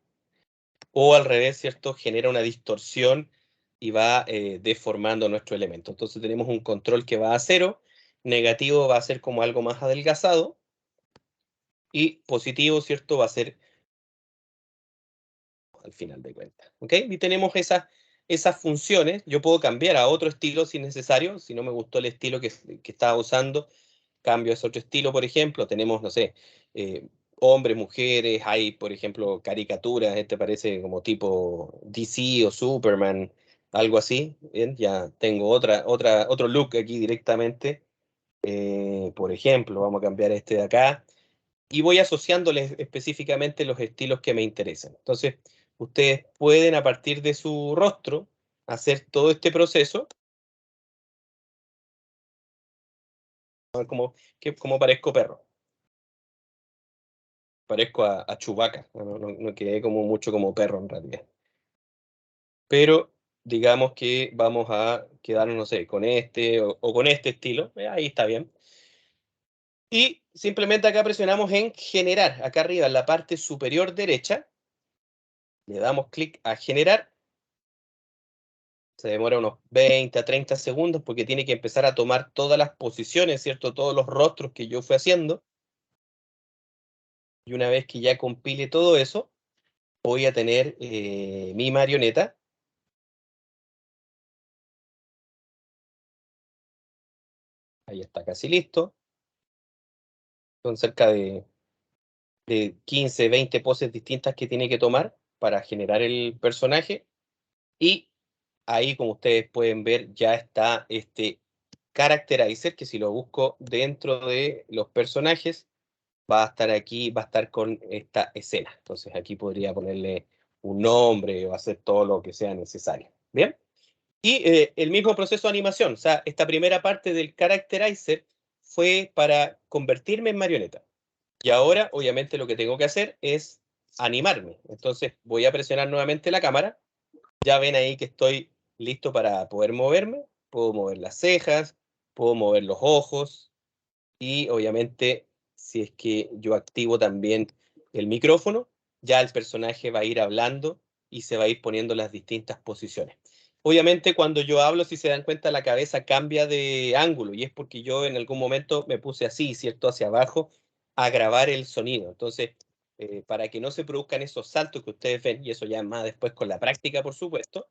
o al revés, ¿cierto? Genera una distorsión y va deformando nuestro elemento. Entonces tenemos un control que va a 0, negativo va a ser como algo más adelgazado, y positivo, ¿cierto?, va a ser al final de cuentas. ¿Ok? Y tenemos esas funciones. Yo puedo cambiar a otro estilo si es necesario. Si no me gustó el estilo que estaba usando, cambio a ese otro estilo, por ejemplo. Tenemos, no sé, hombres, mujeres, hay, por ejemplo, caricaturas, este parece como tipo DC o Superman, algo así. ¿Bien? Ya tengo otro look aquí directamente. Por ejemplo, vamos a cambiar este de acá. Y voy asociándoles específicamente los estilos que me interesan. Entonces, ustedes pueden, a partir de su rostro, hacer todo este proceso. A ver cómo parezco perro. Parezco a Chewbacca. No quedé como mucho como perro en realidad. Pero digamos que vamos a quedarnos, no sé, con este o con este estilo. Ahí está bien. Y simplemente acá presionamos en generar. Acá arriba, en la parte superior derecha, le damos clic a generar. Se demora unos 20 a 30 segundos porque tiene que empezar a tomar todas las posiciones, ¿cierto? Todos los rostros que yo fui haciendo. Y una vez que ya compile todo eso, voy a tener mi marioneta. Ahí está casi listo. Son cerca de 15, 20 poses distintas que tiene que tomar para generar el personaje. Y ahí, como ustedes pueden ver, ya está este Characterizer, que si lo busco dentro de los personajes, va a estar aquí, va a estar con esta escena. Entonces aquí podría ponerle un nombre o hacer todo lo que sea necesario. ¿Bien? Y el mismo proceso de animación. O sea, esta primera parte del Characterizer fue para convertirme en marioneta. Y ahora, obviamente, lo que tengo que hacer es animarme. Entonces voy a presionar nuevamente la cámara. Ya ven ahí que estoy listo para poder moverme. Puedo mover las cejas, puedo mover los ojos y obviamente si es que yo activo también el micrófono, ya el personaje va a ir hablando y se va a ir poniendo las distintas posiciones. Obviamente cuando yo hablo, si se dan cuenta, la cabeza cambia de ángulo y es porque yo en algún momento me puse así, ¿cierto? Hacia abajo a grabar el sonido. Entonces, para que no se produzcan esos saltos que ustedes ven, y eso ya más después con la práctica, por supuesto,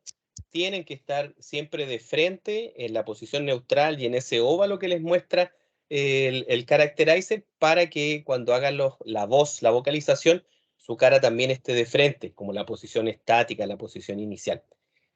tienen que estar siempre de frente en la posición neutral y en ese óvalo que les muestra el Characterizer para que cuando hagan la voz, la vocalización, su cara también esté de frente, como la posición estática, la posición inicial.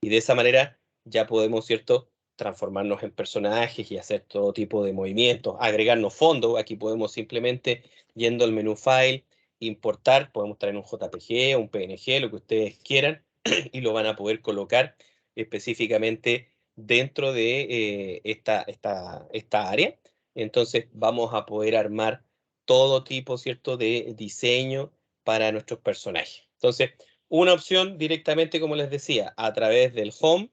Y de esa manera ya podemos, ¿cierto?, transformarnos en personajes y hacer todo tipo de movimientos, agregarnos fondos. Aquí podemos simplemente, yendo al menú File, importar, podemos traer un JPG, un PNG, lo que ustedes quieran, y lo van a poder colocar específicamente dentro de esta área. Entonces vamos a poder armar todo tipo, ¿cierto?, de diseño para nuestros personajes. Entonces, una opción directamente, como les decía, a través del Home,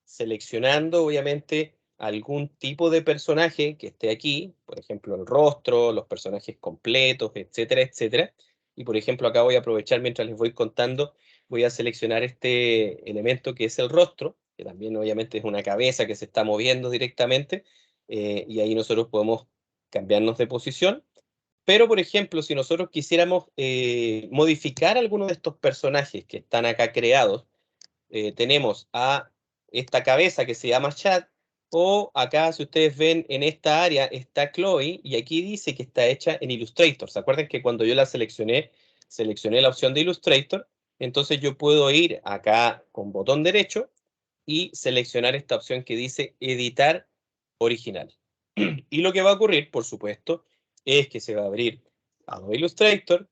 seleccionando obviamente algún tipo de personaje que esté aquí, por ejemplo el rostro, los personajes completos, etcétera, etcétera. Y por ejemplo acá voy a aprovechar mientras les voy contando, voy a seleccionar este elemento que es el rostro, que también obviamente es una cabeza que se está moviendo directamente, y ahí nosotros podemos cambiarnos de posición. Pero, por ejemplo, si nosotros quisiéramos modificar alguno de estos personajes que están acá creados, tenemos a esta cabeza que se llama Chat, o acá, si ustedes ven, en esta área está Chloe, y aquí dice que está hecha en Illustrator. ¿Se acuerdan que cuando yo la seleccioné la opción de Illustrator? Entonces yo puedo ir acá con botón derecho y seleccionar esta opción que dice Editar Original. Y lo que va a ocurrir, por supuesto, es que se va a abrir Adobe Illustrator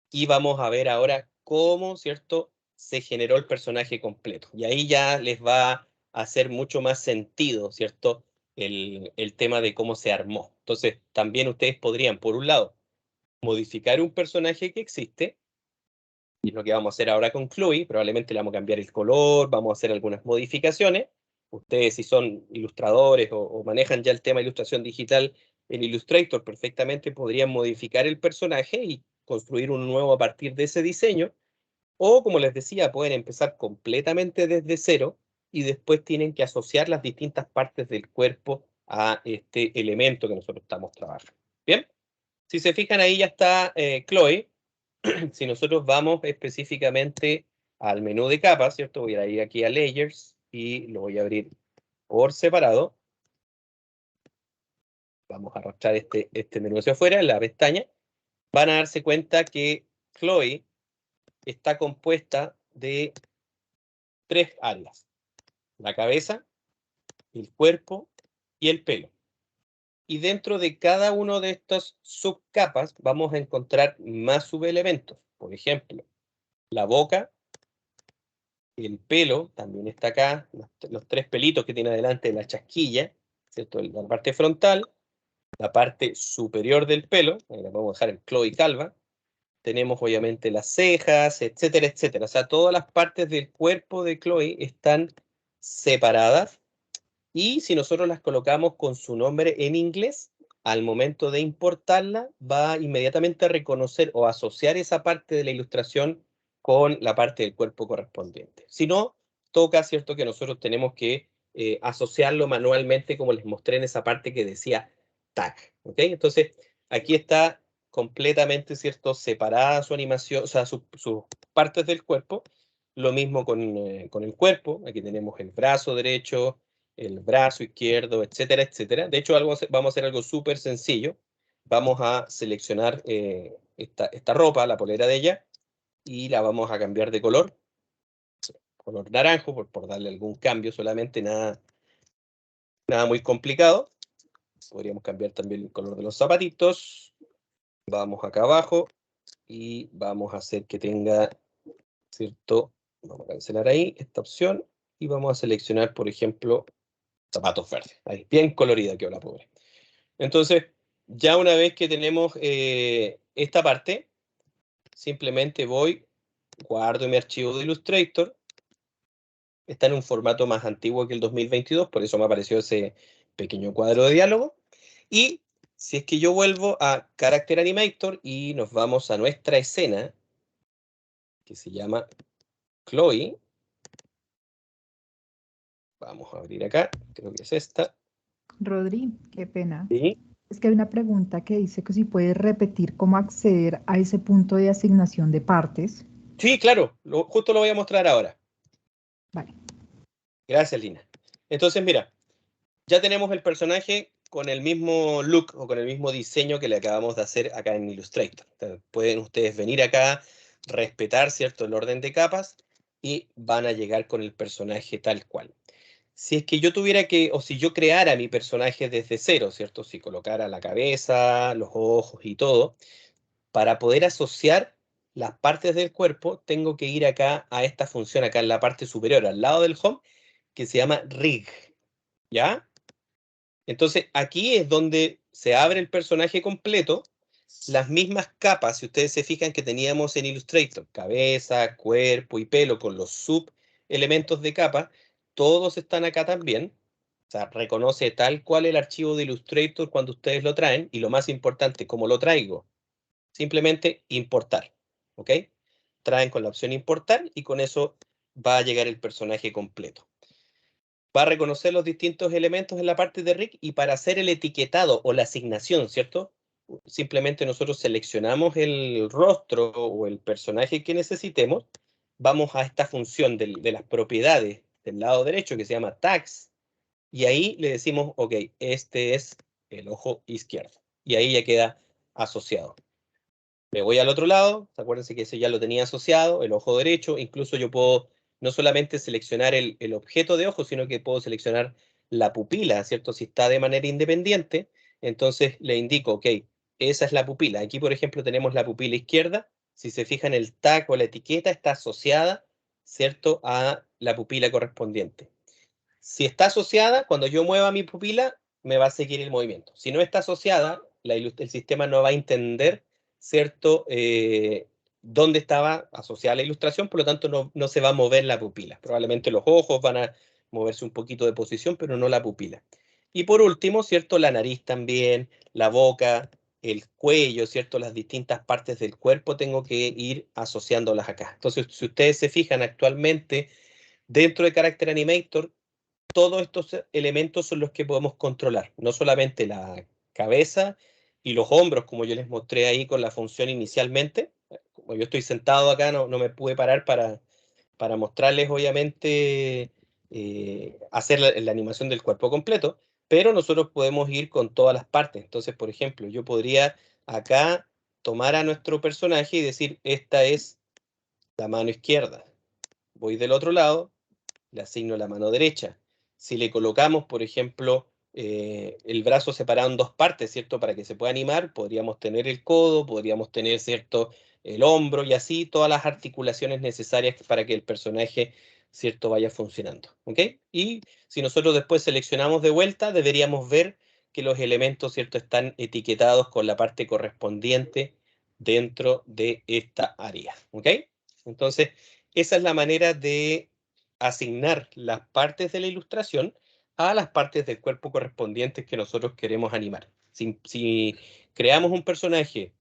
y vamos a ver ahora cómo, ¿cierto?, se generó el personaje completo. Y ahí ya les va a hacer mucho más sentido, ¿cierto?, el tema de cómo se armó. Entonces, también ustedes podrían, por un lado, modificar un personaje que existe, y es lo que vamos a hacer ahora con Chloe. Probablemente le vamos a cambiar el color, vamos a hacer algunas modificaciones. Ustedes, si son ilustradores o manejan ya el tema de ilustración digital en Illustrator, perfectamente podrían modificar el personaje y construir un nuevo a partir de ese diseño. O, como les decía, pueden empezar completamente desde cero y después tienen que asociar las distintas partes del cuerpo a este elemento que nosotros estamos trabajando. ¿Bien? Si se fijan, ahí ya está Chloe. Si nosotros vamos específicamente al menú de capas, ¿cierto? Voy a ir aquí a Layers y lo voy a abrir por separado. Vamos a arrastrar este menú hacia afuera, en la pestaña. Van a darse cuenta que Chloe está compuesta de 3 áreas: la cabeza, el cuerpo y el pelo. Y dentro de cada uno de estas subcapas vamos a encontrar más subelementos. Por ejemplo, la boca, el pelo, también está acá, los 3 pelitos que tiene adelante de la chasquilla, ¿cierto? La parte frontal, la parte superior del pelo, ahí la vamos a dejar en Chloe calva. Tenemos obviamente las cejas, etcétera, etcétera. O sea, todas las partes del cuerpo de Chloe están separadas. Y si nosotros las colocamos con su nombre en inglés, al momento de importarla, va inmediatamente a reconocer o asociar esa parte de la ilustración con la parte del cuerpo correspondiente. Si no, toca, ¿cierto?, que nosotros tenemos que asociarlo manualmente, como les mostré en esa parte que decía tag. ¿Ok? Entonces, aquí está completamente, ¿cierto?, separada su animación, o sea, sus partes del cuerpo. Lo mismo con el cuerpo. Aquí tenemos el brazo derecho, el brazo izquierdo, etcétera, etcétera. De hecho, vamos a hacer algo súper sencillo. Vamos a seleccionar esta ropa, la polera de ella, y la vamos a cambiar de color naranjo, por darle algún cambio solamente, nada muy complicado. Podríamos cambiar también el color de los zapatitos. Vamos acá abajo y vamos a hacer que tenga, ¿cierto? Vamos a cancelar ahí esta opción y vamos a seleccionar, por ejemplo, zapatos verdes. Ahí, bien colorida quedó la pobre. Entonces, ya una vez que tenemos esta parte, simplemente voy, guardo mi archivo de Illustrator. Está en un formato más antiguo que el 2022, por eso me apareció ese pequeño cuadro de diálogo. Y si es que yo vuelvo a Character Animator y nos vamos a nuestra escena, que se llama Chloe. Vamos a abrir acá, creo que es esta. Rodri, qué pena. ¿Sí? Es que hay una pregunta que dice que si puedes repetir cómo acceder a ese punto de asignación de partes. Sí, claro, justo lo voy a mostrar ahora. Vale. Gracias, Lina. Entonces, mira, ya tenemos el personaje con el mismo look o con el mismo diseño que le acabamos de hacer acá en Illustrator. Entonces, pueden ustedes venir acá, respetar, ¿cierto?, el orden de capas y van a llegar con el personaje tal cual. Si es que yo tuviera que, o si yo creara mi personaje desde cero, ¿cierto? Si colocara la cabeza, los ojos y todo, para poder asociar las partes del cuerpo, tengo que ir acá a esta función, acá en la parte superior, al lado del home, que se llama Rig, ¿ya? Entonces, aquí es donde se abre el personaje completo, las mismas capas, si ustedes se fijan, que teníamos en Illustrator, cabeza, cuerpo y pelo, con los subelementos de capa, todos están acá también. O sea, reconoce tal cual el archivo de Illustrator cuando ustedes lo traen, y lo más importante, ¿cómo lo traigo? Simplemente importar, ¿ok? Traen con la opción importar y con eso va a llegar el personaje completo. Va a reconocer los distintos elementos en la parte de Rig y para hacer el etiquetado o la asignación, ¿cierto? Simplemente nosotros seleccionamos el rostro o el personaje que necesitemos, vamos a esta función de las propiedades del lado derecho que se llama Tags y ahí le decimos, ok, este es el ojo izquierdo y ahí ya queda asociado. Me voy al otro lado, acuérdense que ese ya lo tenía asociado, el ojo derecho, incluso yo puedo no solamente seleccionar el objeto de ojo, sino que puedo seleccionar la pupila, ¿cierto? Si está de manera independiente, entonces le indico, ok, esa es la pupila. Aquí, por ejemplo, tenemos la pupila izquierda. Si se fijan, el tag o la etiqueta está asociada, ¿cierto?, a la pupila correspondiente. Si está asociada, cuando yo mueva mi pupila, me va a seguir el movimiento. Si no está asociada, el sistema no va a entender, ¿cierto?, dónde estaba asociada la ilustración, por lo tanto no se va a mover la pupila. Probablemente los ojos van a moverse un poquito de posición, pero no la pupila. Y por último, ¿cierto?, la nariz también, la boca, el cuello, ¿cierto? Las distintas partes del cuerpo tengo que ir asociándolas acá. Entonces, si ustedes se fijan actualmente, dentro de Character Animator, todos estos elementos son los que podemos controlar, no solamente la cabeza y los hombros, como yo les mostré ahí con la función inicialmente. Como yo estoy sentado acá, no me pude parar para mostrarles, obviamente, hacer la animación del cuerpo completo, pero nosotros podemos ir con todas las partes. Entonces, por ejemplo, yo podría acá tomar a nuestro personaje y decir, esta es la mano izquierda. Voy del otro lado, le asigno la mano derecha. Si le colocamos, por ejemplo, el brazo separado en dos partes, ¿cierto? Para que se pueda animar, podríamos tener el codo, podríamos tener, ¿cierto?, el hombro y así todas las articulaciones necesarias para que el personaje, ¿cierto?, vaya funcionando, ¿ok? Y si nosotros después seleccionamos de vuelta, deberíamos ver que los elementos, ¿cierto?, están etiquetados con la parte correspondiente dentro de esta área, ¿ok? Entonces, esa es la manera de asignar las partes de la ilustración a las partes del cuerpo correspondientes que nosotros queremos animar. Si creamos un personaje,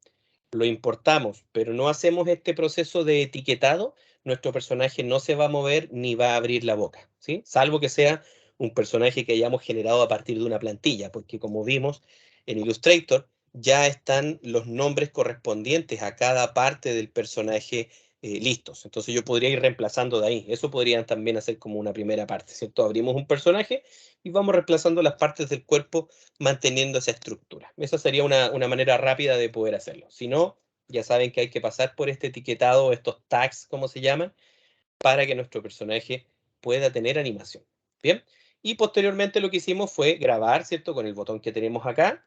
lo importamos, pero no hacemos este proceso de etiquetado, nuestro personaje no se va a mover ni va a abrir la boca, ¿sí? Salvo que sea un personaje que hayamos generado a partir de una plantilla, porque como vimos en Illustrator, ya están los nombres correspondientes a cada parte del personaje listos. Entonces yo podría ir reemplazando de ahí. Eso podrían también hacer como una primera parte, ¿cierto? Abrimos un personaje y vamos reemplazando las partes del cuerpo manteniendo esa estructura. Esa sería una manera rápida de poder hacerlo. Si no, ya saben que hay que pasar por este etiquetado, estos tags, como se llaman, para que nuestro personaje pueda tener animación. ¿Bien? Y posteriormente lo que hicimos fue grabar, ¿cierto? Con el botón que tenemos acá.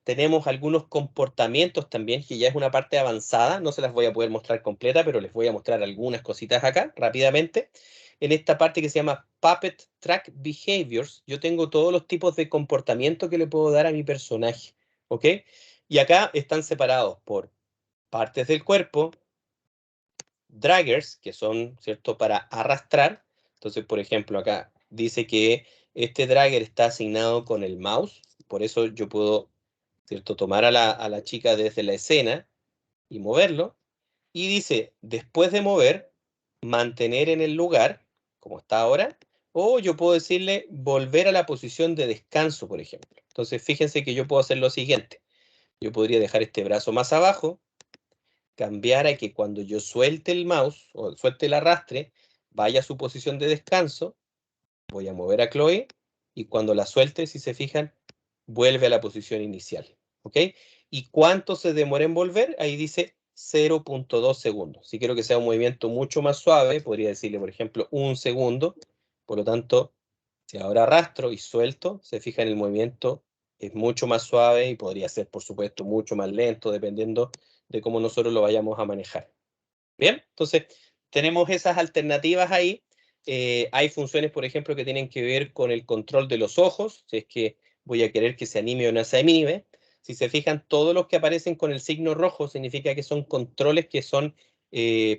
Tenemos algunos comportamientos también, que ya es una parte avanzada, no se las voy a poder mostrar completa, pero les voy a mostrar algunas cositas acá, rápidamente. En esta parte que se llama Puppet Track Behaviors, yo tengo todos los tipos de comportamiento que le puedo dar a mi personaje, ¿ok? Y acá están separados por partes del cuerpo, draggers, que son, ¿cierto?, para arrastrar. Entonces, por ejemplo, acá dice que este dragger está asignado con el mouse, por eso yo puedo, ¿cierto?, tomar a la chica desde la escena y moverlo. Y dice, después de mover, mantener en el lugar, como está ahora, o yo puedo decirle volver a la posición de descanso, por ejemplo. Entonces, fíjense que yo puedo hacer lo siguiente. Yo podría dejar este brazo más abajo, cambiar a que cuando yo suelte el mouse, o suelte el arrastre, vaya a su posición de descanso, voy a mover a Chloe, y cuando la suelte, si se fijan, vuelve a la posición inicial, ¿ok? ¿Y cuánto se demora en volver? Ahí dice 0.2 segundos. Si quiero que sea un movimiento mucho más suave, podría decirle, por ejemplo, 1 segundo. Por lo tanto, si ahora arrastro y suelto, se fijan, el movimiento es mucho más suave y podría ser, por supuesto, mucho más lento, dependiendo de cómo nosotros lo vayamos a manejar. Bien, entonces tenemos esas alternativas ahí. Hay funciones, por ejemplo, que tienen que ver con el control de los ojos, si es que voy a querer que se anime o no se anime. Si se fijan, todos los que aparecen con el signo rojo significa que son controles que son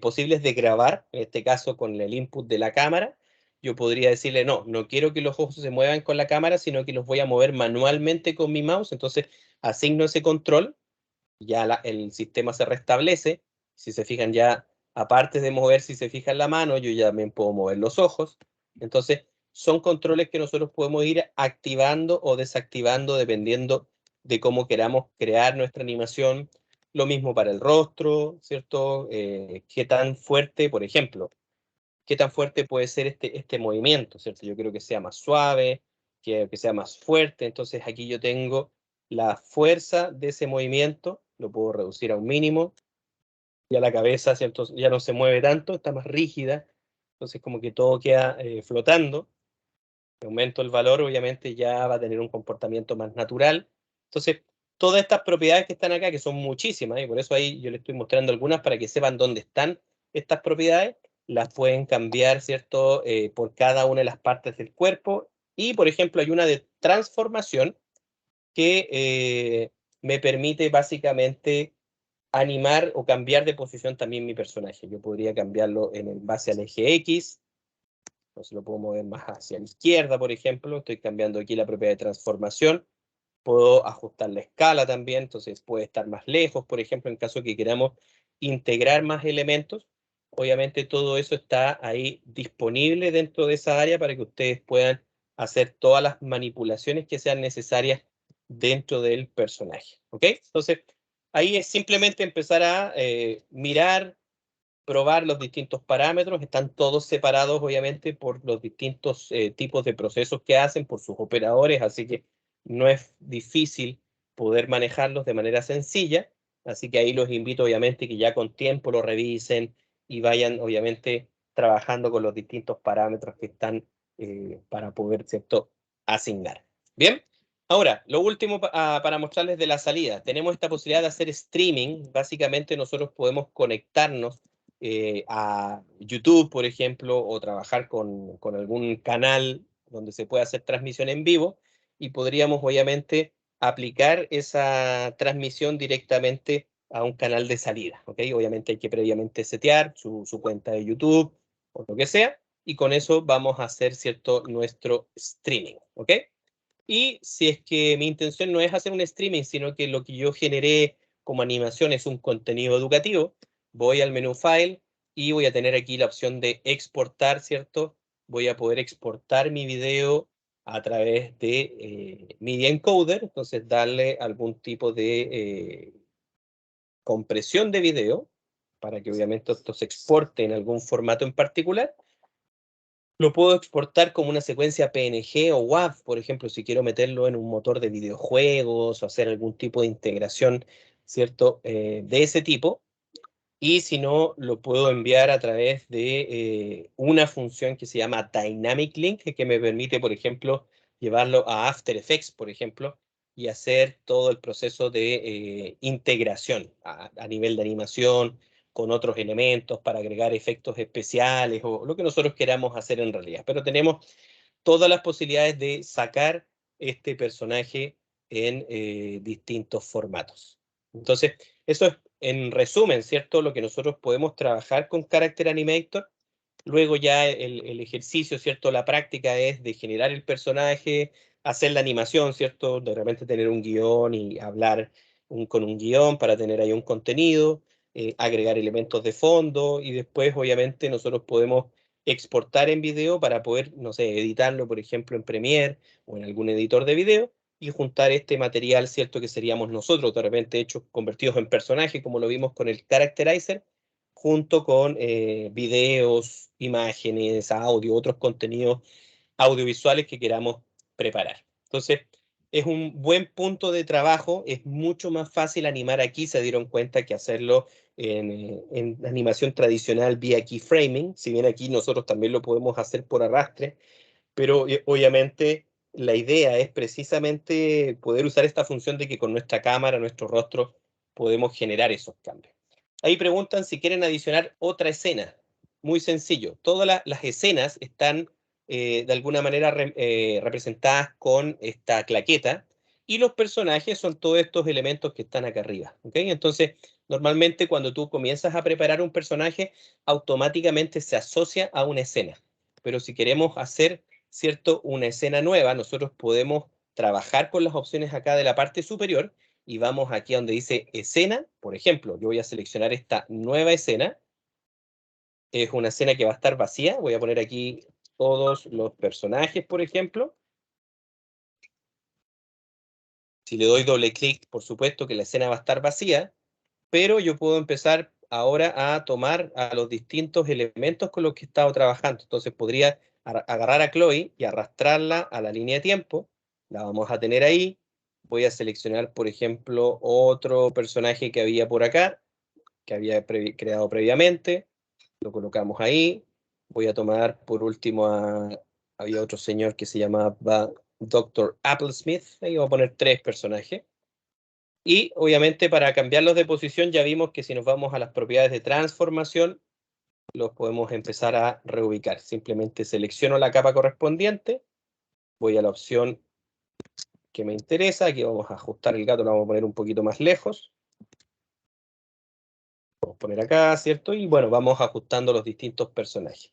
posibles de grabar, en este caso con el input de la cámara. Yo podría decirle, no quiero que los ojos se muevan con la cámara, sino que los voy a mover manualmente con mi mouse. Entonces asigno ese control, ya el sistema se restablece. Si se fijan, ya aparte de mover, si se fijan la mano, yo ya también puedo mover los ojos. Entonces, son controles que nosotros podemos ir activando o desactivando dependiendo de cómo queramos crear nuestra animación. Lo mismo para el rostro, ¿cierto? Qué tan fuerte, por ejemplo, qué tan fuerte puede ser este movimiento, ¿cierto? Yo quiero que sea más suave, que sea más fuerte. Entonces, aquí yo tengo la fuerza de ese movimiento, lo puedo reducir a un mínimo. Ya la cabeza, ¿cierto?, ya no se mueve tanto, está más rígida, entonces como que todo queda flotando. Aumento el valor, obviamente ya va a tener un comportamiento más natural. Entonces, todas estas propiedades que están acá, que son muchísimas, y por eso ahí yo les estoy mostrando algunas para que sepan dónde están estas propiedades, las pueden cambiar, ¿cierto?, por cada una de las partes del cuerpo. Y, por ejemplo, hay una de transformación que me permite básicamente animar o cambiar de posición también mi personaje. Yo podría cambiarlo en base al eje X, entonces lo puedo mover más hacia la izquierda, por ejemplo. Estoy cambiando aquí la propiedad de transformación. Puedo ajustar la escala también, entonces puede estar más lejos, por ejemplo, en caso que queramos integrar más elementos. Obviamente todo eso está ahí disponible dentro de esa área para que ustedes puedan hacer todas las manipulaciones que sean necesarias dentro del personaje. ¿Ok? Entonces, ahí es simplemente empezar a mirar, probar los distintos parámetros. Están todos separados, obviamente, por los distintos tipos de procesos que hacen, por sus operadores, así que no es difícil poder manejarlos de manera sencilla. Así que ahí los invito, obviamente, que ya con tiempo lo revisen y vayan, obviamente, trabajando con los distintos parámetros que están para poder, ¿cierto?, asignar. Bien. Ahora, lo último para mostrarles de la salida. Tenemos esta posibilidad de hacer streaming. Básicamente nosotros podemos conectarnos a YouTube, por ejemplo, o trabajar con algún canal donde se pueda hacer transmisión en vivo, y podríamos, obviamente, aplicar esa transmisión directamente a un canal de salida, ¿ok? Obviamente hay que previamente setear su cuenta de YouTube o lo que sea, y con eso vamos a hacer, ¿cierto?, nuestro streaming, ¿ok? Y si es que mi intención no es hacer un streaming, sino que lo que yo generé como animación es un contenido educativo, voy al menú File y voy a tener aquí la opción de exportar, ¿cierto? Voy a poder exportar mi video a través de Media Encoder, entonces darle algún tipo de compresión de video para que obviamente esto se exporte en algún formato en particular. Lo puedo exportar como una secuencia PNG o WAV, por ejemplo, si quiero meterlo en un motor de videojuegos o hacer algún tipo de integración, ¿cierto?, de ese tipo. Y si no, lo puedo enviar a través de una función que se llama Dynamic Link, que me permite, por ejemplo, llevarlo a After Effects, por ejemplo, y hacer todo el proceso de integración a nivel de animación, con otros elementos para agregar efectos especiales o lo que nosotros queramos hacer en realidad. Pero tenemos todas las posibilidades de sacar este personaje en distintos formatos. Entonces, eso es en resumen, ¿cierto?, lo que nosotros podemos trabajar con Character Animator. Luego ya el ejercicio, ¿cierto?, la práctica es de generar el personaje, hacer la animación, ¿cierto?, de repente tener un guión y hablar con un guión para tener ahí un contenido, agregar elementos de fondo, y después obviamente nosotros podemos exportar en video para poder, no sé, editarlo, por ejemplo, en Premiere o en algún editor de video, y juntar este material, ¿cierto?, que seríamos nosotros, de repente hechos, convertidos en personaje, como lo vimos con el Characterizer, junto con videos, imágenes, audio, otros contenidos audiovisuales que queramos preparar. Entonces, es un buen punto de trabajo, es mucho más fácil animar aquí, se dieron cuenta, que hacerlo en animación tradicional vía keyframing, si bien aquí nosotros también lo podemos hacer por arrastre, pero obviamente la idea es precisamente poder usar esta función de que con nuestra cámara, nuestro rostro, podemos generar esos cambios. Ahí preguntan si quieren adicionar otra escena. Muy sencillo. Todas las escenas están de alguna manera representadas con esta claqueta, y los personajes son todos estos elementos que están acá arriba. ¿Okay? Entonces, normalmente cuando tú comienzas a preparar un personaje, automáticamente se asocia a una escena. Pero si queremos hacer, ¿cierto?, una escena nueva, nosotros podemos trabajar con las opciones acá de la parte superior, y vamos aquí a donde dice escena. Por ejemplo, yo voy a seleccionar esta nueva escena. Es una escena que va a estar vacía. Voy a poner aquí todos los personajes, por ejemplo. Si le doy doble clic, por supuesto que la escena va a estar vacía, pero yo puedo empezar ahora a tomar a los distintos elementos con los que he estado trabajando. Entonces podría agarrar a Chloe y arrastrarla a la línea de tiempo. La vamos a tener ahí. Voy a seleccionar, por ejemplo, otro personaje que había por acá, que había creado previamente. Lo colocamos ahí. Voy a tomar, por último, había otro señor que se llamaba Dr. Applesmith. Ahí voy a poner 3 personajes. Y obviamente para cambiarlos de posición ya vimos que si nos vamos a las propiedades de transformación, los podemos empezar a reubicar. Simplemente selecciono la capa correspondiente, voy a la opción que me interesa. Aquí vamos a ajustar el gato, lo vamos a poner un poquito más lejos. Vamos a poner acá, ¿cierto? Y bueno, vamos ajustando los distintos personajes.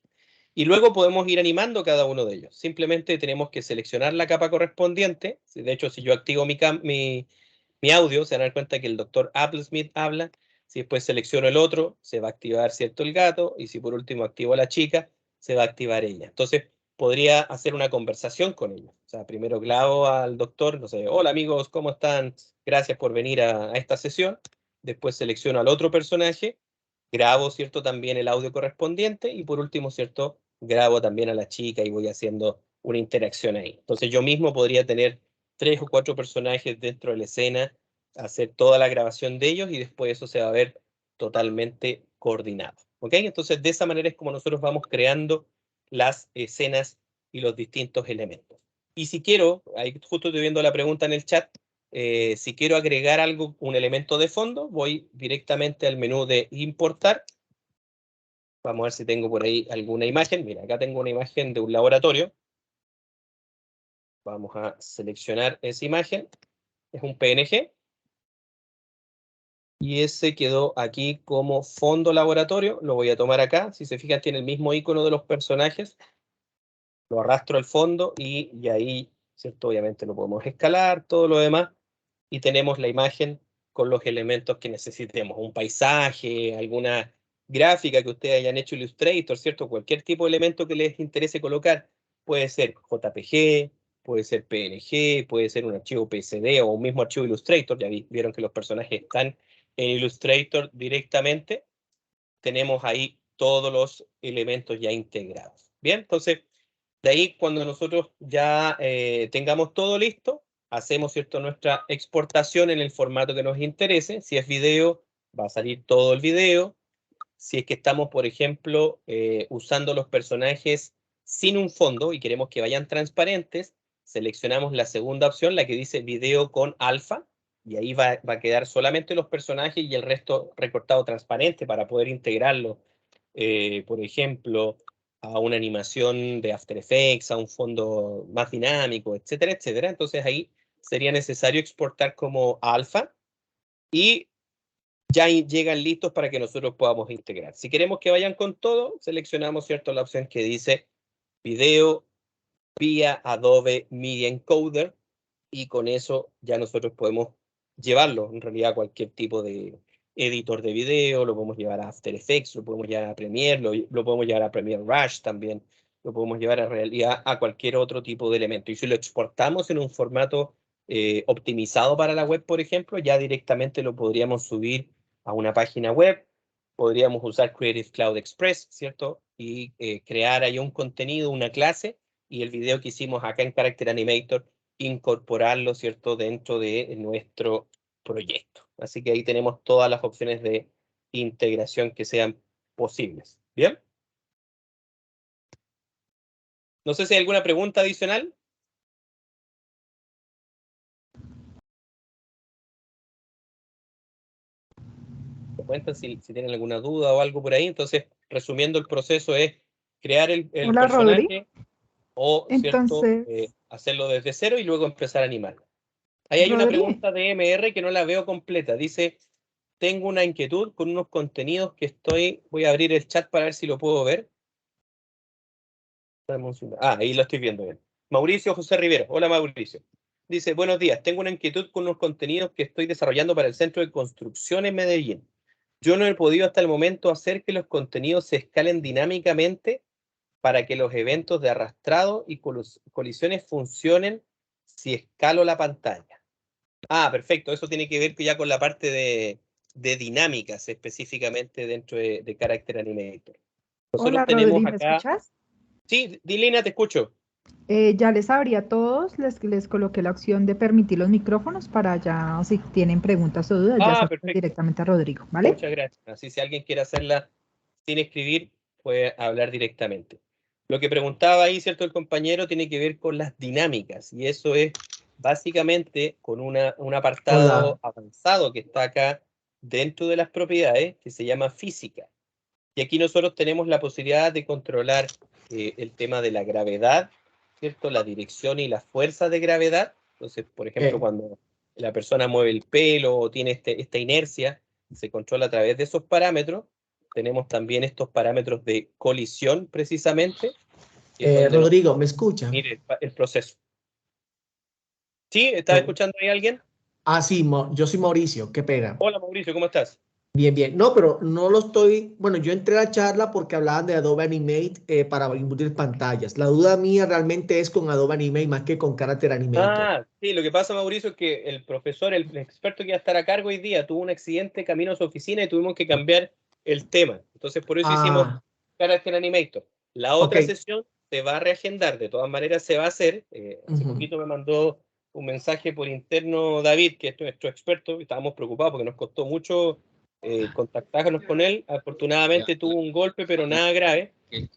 Y luego podemos ir animando cada uno de ellos. Simplemente tenemos que seleccionar la capa correspondiente. De hecho, si yo activo mi audio, se van a dar cuenta que el doctor Applesmith habla. Si después selecciono el otro, se va a activar, ¿cierto?, el gato. Y si por último activo a la chica, se va a activar ella. Entonces, podría hacer una conversación con ella. O sea, primero clavo al doctor, no sé, hola amigos, ¿cómo están? Gracias por venir a esta sesión. Después selecciono al otro personaje, grabo, ¿cierto?, también el audio correspondiente. Y por último, ¿cierto?, grabo también a la chica y voy haciendo una interacción ahí. Entonces, yo mismo podría tener 3 o 4 personajes dentro de la escena, hacer toda la grabación de ellos y después eso se va a ver totalmente coordinado. ¿Ok? Entonces, de esa manera es como nosotros vamos creando las escenas y los distintos elementos. Y si quiero, ahí justo estoy viendo la pregunta en el chat, si quiero agregar algo, un elemento de fondo, voy directamente al menú de importar. Vamos a ver si tengo por ahí alguna imagen. Mira, acá tengo una imagen de un laboratorio. Vamos a seleccionar esa imagen. Es un PNG. Y ese quedó aquí como fondo laboratorio. Lo voy a tomar acá. Si se fijan, tiene el mismo icono de los personajes. Lo arrastro al fondo y ahí, ¿cierto? Obviamente lo podemos escalar, todo lo demás. Y tenemos la imagen con los elementos que necesitemos. Un paisaje, alguna gráfica que ustedes hayan hecho Illustrator, ¿cierto? Cualquier tipo de elemento que les interese colocar. Puede ser JPG, puede ser PNG, puede ser un archivo PSD o un mismo archivo Illustrator. Ya vieron que los personajes están en Illustrator directamente. Tenemos ahí todos los elementos ya integrados. Bien, entonces, de ahí cuando nosotros ya tengamos todo listo, hacemos, ¿cierto?, nuestra exportación en el formato que nos interese. Si es video, va a salir todo el video. Si es que estamos, por ejemplo, usando los personajes sin un fondo y queremos que vayan transparentes, seleccionamos la segunda opción, la que dice video con alfa, y ahí va a quedar solamente los personajes y el resto recortado transparente para poder integrarlo, por ejemplo, a una animación de After Effects, a un fondo más dinámico, etcétera, etcétera. Entonces ahí sería necesario exportar como alfa y ya llegan listos para que nosotros podamos integrar. Si queremos que vayan con todo, seleccionamos, ¿cierto?, la opción que dice video vía Adobe Media Encoder y con eso ya nosotros podemos llevarlo en realidad a cualquier tipo de editor de video, lo podemos llevar a After Effects, lo podemos llevar a Premiere, lo podemos llevar a Premiere Rush también, lo podemos llevar a realidad a cualquier otro tipo de elemento. Y si lo exportamos en un formato optimizado para la web, por ejemplo, ya directamente lo podríamos subir a una página web, podríamos usar Creative Cloud Express, ¿cierto? Y crear ahí un contenido, una clase, y el video que hicimos acá en Character Animator, incorporarlo, ¿cierto?, dentro de nuestro proyecto. Así que ahí tenemos todas las opciones de integración que sean posibles. ¿Bien? No sé si hay alguna pregunta adicional. Me cuentan si tienen alguna duda o algo por ahí. Entonces, resumiendo el proceso es crear el Hola, personaje Rodri. o, ¿cierto?, Entonces, hacerlo desde cero y luego empezar a animarlo. Ahí hay una Rodri, pregunta de MR que no la veo completa. Dice, tengo una inquietud con unos contenidos que voy a abrir el chat para ver si lo puedo ver. Ahí lo estoy viendo bien. Mauricio José Rivero. Hola, Mauricio. Dice, buenos días, tengo una inquietud con unos contenidos que estoy desarrollando para el Centro de Construcción en Medellín. Yo no he podido hasta el momento hacer que los contenidos se escalen dinámicamente para que los eventos de arrastrado y colisiones funcionen si escalo la pantalla. Ah, perfecto. Eso tiene que ver ya con la parte de dinámicas específicamente dentro de Character Animator. Nosotros hola, tenemos Rodri, ¿me acá... escuchas? Sí, Dilina, te escucho. Ya les abrí a todos, les coloqué la opción de permitir los micrófonos para ya, si tienen preguntas o dudas, ya se Perfecto. directamente a Rodrigo, ¿vale? Muchas gracias. Así si alguien quiere hacerla sin escribir, puede hablar directamente. Lo que preguntaba ahí, ¿cierto?, el compañero tiene que ver con las dinámicas, y eso es básicamente con un apartado avanzado que está acá dentro de las propiedades, que se llama física. Y aquí nosotros tenemos la posibilidad de controlar el tema de la gravedad, ¿cierto?, la dirección y la fuerza de gravedad. Entonces, por ejemplo, cuando la persona mueve el pelo o tiene esta inercia, se controla a través de esos parámetros. tenemos también estos parámetros de colisión precisamente. que Rodrigo, ¿me escucha? Mire el proceso. ¿Sí? ¿Estás escuchando ahí alguien? Ah, sí, yo soy Mauricio, qué pega. Hola Mauricio, ¿cómo estás? Bien, bien. No, pero no lo estoy. Bueno, yo entré a la charla porque hablaban de Adobe Animate para invertir pantallas. La duda mía realmente es con Adobe Animate más que con Character Animator. Ah, sí, lo que pasa, Mauricio, es que el profesor, el experto que iba a estar a cargo hoy día, tuvo un accidente camino a su oficina y tuvimos que cambiar el tema. Entonces, por eso hicimos Character Animator. La otra sesión se va a reagendar, de todas maneras se va a hacer. Hace poquito me mandó un mensaje por interno David, que es nuestro experto, y estábamos preocupados porque nos costó mucho contactarnos con él. Afortunadamente tuvo un golpe, pero nada grave.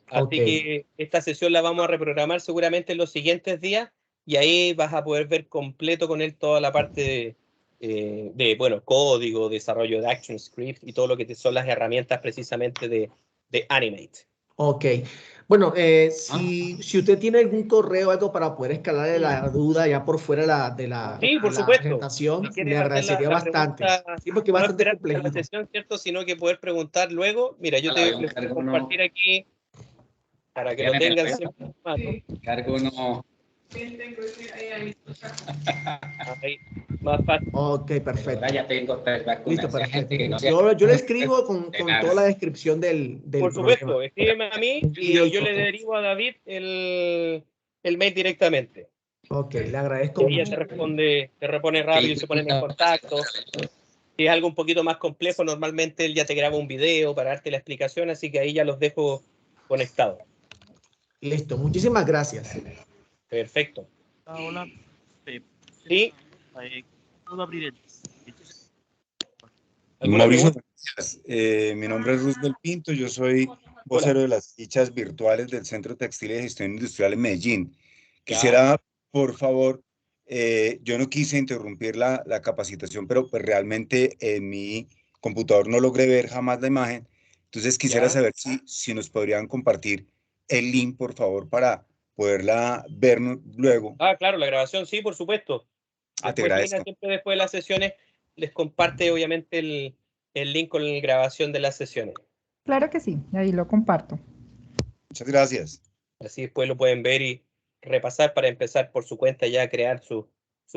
Así que esta sesión la vamos a reprogramar seguramente en los siguientes días y ahí vas a poder ver completo con él toda la parte de bueno, código, desarrollo de ActionScript y todo lo que son las herramientas precisamente de Animate. Ok. Bueno, si usted tiene algún correo o algo para poder escalarle la duda ya por fuera de la presentación, le agradecería bastante. Sí, porque es bastante complejo. La sesión, ¿cierto? Sino que poder preguntar luego. Mira, yo te voy a compartir aquí para que lo tengan siempre en mano. Cargo no. Ahí, más fácil. Ok, perfecto. Ahora ya tengo 3 vacunas. Listo, perfecto. Que no yo le escribo con toda la descripción del Por supuesto, escríbeme a mí y yo le derivo a David el mail directamente. Ok, le agradezco y ella te repone rápido y se ponen en contacto. Si es algo un poquito más complejo, normalmente él ya te graba un video para darte la explicación, así que ahí ya los dejo conectados. Listo, muchísimas gracias. Perfecto. Hola. Sí. ¿Puedo abrir el... Mauricio, mi nombre es Roosevelt Pinto, yo soy vocero de las fichas virtuales del Centro Textil de Gestión Industrial en Medellín. Quisiera, por favor, yo no quise interrumpir la capacitación, pero pues realmente en mi computador no logré ver jamás la imagen, entonces quisiera saber si nos podrían compartir el link, por favor, para poderla ver luego. Ah, claro, la grabación, sí, por supuesto. Te agradezco. Siempre después de las sesiones les comparte obviamente el link con la grabación de las sesiones. Claro que sí, ahí lo comparto. Muchas gracias. Así después lo pueden ver y repasar para empezar por su cuenta ya a crear sus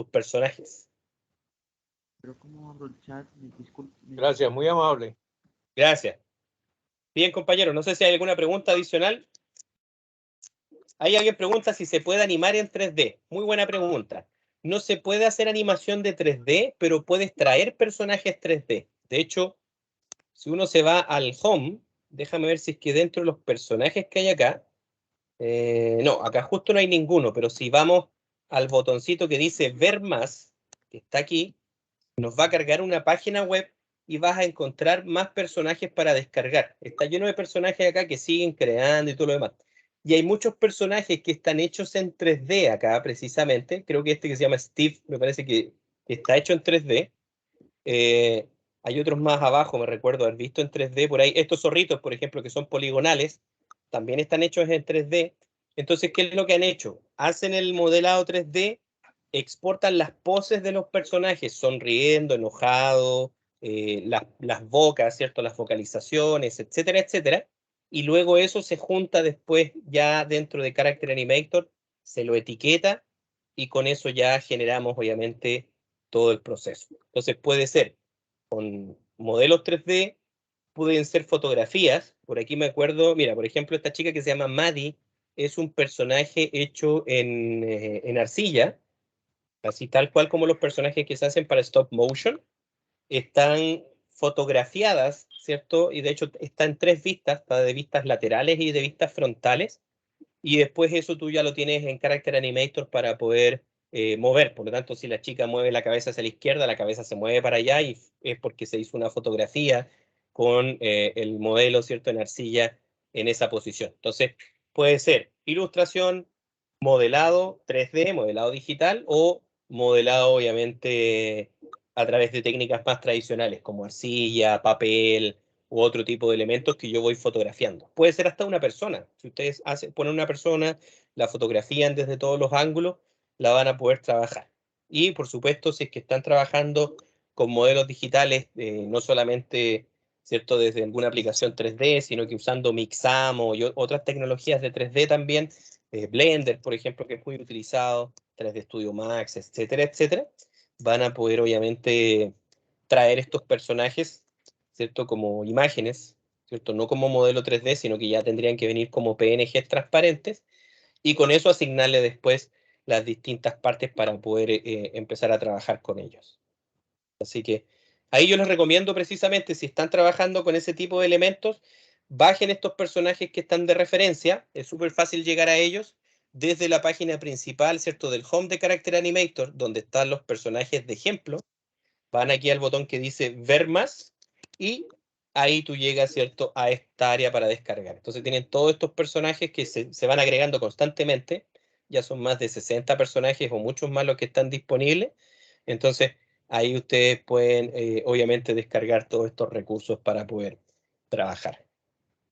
personajes. Pero ¿cómo abro el chat? Gracias, muy amable. Gracias. Bien, compañeros, no sé si hay alguna pregunta adicional. Hay alguien pregunta si se puede animar en 3D. Muy buena pregunta. No se puede hacer animación de 3D, pero puedes traer personajes 3D. De hecho, si uno se va al home, déjame ver si es que dentro de los personajes que hay acá, no, acá justo no hay ninguno, pero si vamos al botoncito que dice ver más, que está aquí, nos va a cargar una página web y vas a encontrar más personajes para descargar. Está lleno de personajes acá que siguen creando y todo lo demás. Y hay muchos personajes que están hechos en 3D acá, precisamente. Creo que este que se llama Steve, me parece que está hecho en 3D. Hay otros más abajo, me recuerdo haber visto en 3D por ahí. Estos zorritos, por ejemplo, que son poligonales, también están hechos en 3D. Entonces, ¿qué es lo que han hecho? Hacen el modelado 3D, exportan las poses de los personajes, sonriendo, enojado, las bocas, ¿cierto? Las vocalizaciones, etcétera, etcétera. Y luego eso se junta después ya dentro de Character Animator, se lo etiqueta y con eso ya generamos obviamente todo el proceso. Entonces puede ser con modelos 3D, pueden ser fotografías. Por aquí me acuerdo, mira, por ejemplo, esta chica que se llama Maddie es un personaje hecho en arcilla, así tal cual como los personajes que se hacen para stop motion. Están fotografiadas, ¿cierto? Y de hecho está en 3 vistas, está de vistas laterales y de vistas frontales. Y después eso tú ya lo tienes en Character Animator para poder mover. Por lo tanto, si la chica mueve la cabeza hacia la izquierda, la cabeza se mueve para allá y es porque se hizo una fotografía con el modelo, ¿cierto? En arcilla en esa posición. Entonces, puede ser ilustración, modelado 3D, modelado digital o modelado, obviamente, a través de técnicas más tradicionales como arcilla, papel u otro tipo de elementos que yo voy fotografiando. Puede ser hasta una persona. Si ustedes ponen una persona, la fotografían desde todos los ángulos, la van a poder trabajar. Y, por supuesto, si es que están trabajando con modelos digitales, no solamente ¿cierto? Desde alguna aplicación 3D, sino que usando Mixamo y otras tecnologías de 3D también, Blender, por ejemplo, que es muy utilizado, 3D Studio Max, etcétera, etcétera, van a poder obviamente traer estos personajes, ¿cierto? Como imágenes, ¿cierto? No como modelo 3D, sino que ya tendrían que venir como PNGs transparentes, y con eso asignarle después las distintas partes para poder empezar a trabajar con ellos. Así que ahí yo les recomiendo precisamente, si están trabajando con ese tipo de elementos, bajen estos personajes que están de referencia, es súper fácil llegar a ellos desde la página principal, ¿cierto? Del home de Character Animator, donde están los personajes de ejemplo, van aquí al botón que dice ver más, y ahí tú llegas, ¿cierto?, a esta área para descargar. Entonces tienen todos estos personajes que se van agregando constantemente, ya son más de 60 personajes o muchos más los que están disponibles, entonces ahí ustedes pueden obviamente descargar todos estos recursos para poder trabajar.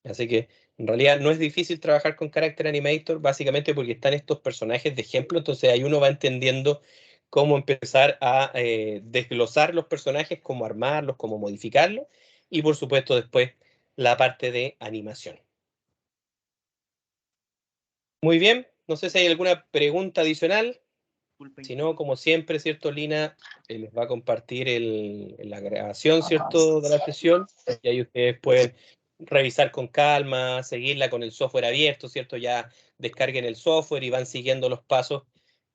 Así que en realidad no es difícil trabajar con Character Animator, básicamente porque están estos personajes de ejemplo, entonces ahí uno va entendiendo cómo empezar a desglosar los personajes, cómo armarlos, cómo modificarlos, y por supuesto después la parte de animación. Muy bien, no sé si hay alguna pregunta adicional. Si no, como siempre, ¿cierto? Lina les va a compartir la grabación, ¿cierto?, de la sesión, y ahí ustedes pueden revisar con calma, seguirla con el software abierto, ¿cierto? Ya descarguen el software y van siguiendo los pasos,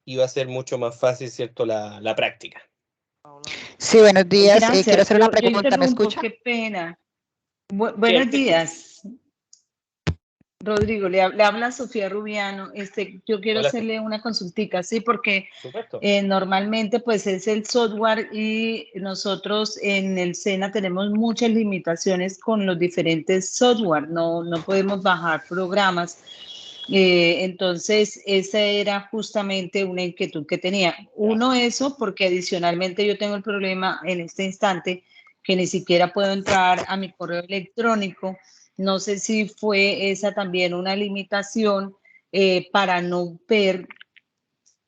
y va a ser mucho más fácil, ¿cierto?, la práctica. Sí, buenos días. Gracias. Quiero hacer una Yo pregunta. ¿Me interrumpo, escucha? qué pena. Buenos días. Rodrigo, le habla Sofía Rubiano. Yo quiero Hola, hacerle una consultica, ¿sí? Porque supuesto. Normalmente pues es el software y nosotros en el SENA tenemos muchas limitaciones con los diferentes software, no podemos bajar programas. Entonces, esa era justamente una inquietud que tenía. Uno, eso, porque adicionalmente yo tengo el problema en este instante que ni siquiera puedo entrar a mi correo electrónico. No sé si fue esa también una limitación para no ver,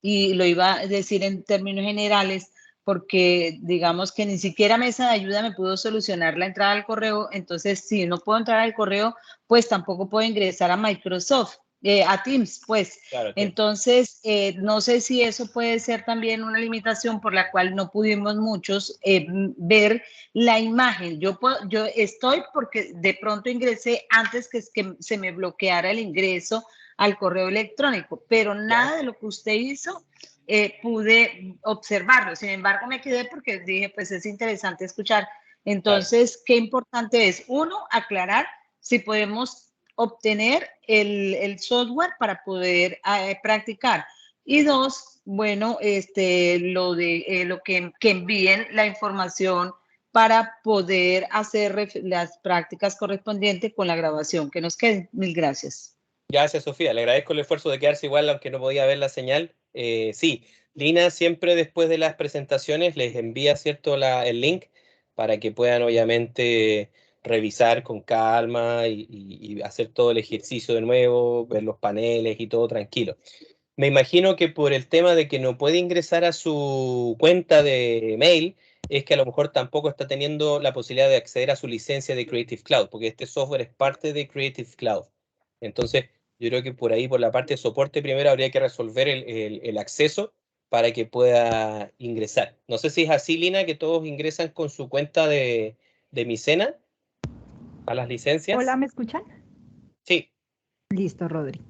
y lo iba a decir en términos generales, porque digamos que ni siquiera Mesa de Ayuda me pudo solucionar la entrada al correo. Entonces, si no puedo entrar al correo, pues tampoco puedo ingresar a Microsoft, a Teams, pues. Claro, entonces, no sé si eso puede ser también una limitación por la cual no pudimos muchos ver la imagen. Yo estoy porque de pronto ingresé antes que se me bloqueara el ingreso al correo electrónico, pero nada de lo que usted hizo pude observarlo. Sin embargo, me quedé porque dije, pues es interesante escuchar. Entonces, qué importante es, uno, aclarar si podemos obtener el software para poder practicar. Y dos, bueno, lo que envíen la información para poder hacer las prácticas correspondientes con la grabación que nos quede. Mil gracias. Gracias, Sofía. Le agradezco el esfuerzo de quedarse igual, aunque no podía ver la señal. Sí, Lina siempre después de las presentaciones les envía, ¿cierto?, el link para que puedan obviamente revisar con calma y hacer todo el ejercicio de nuevo, ver los paneles y todo tranquilo. Me imagino que por el tema de que no puede ingresar a su cuenta de mail, es que a lo mejor tampoco está teniendo la posibilidad de acceder a su licencia de Creative Cloud, porque este software es parte de Creative Cloud. Entonces, yo creo que por ahí, por la parte de soporte, primero habría que resolver el acceso para que pueda ingresar. No sé si es así, Lina, que todos ingresan con su cuenta de Micena a las licencias. Hola, ¿me escuchan? Sí. Listo, Rodri.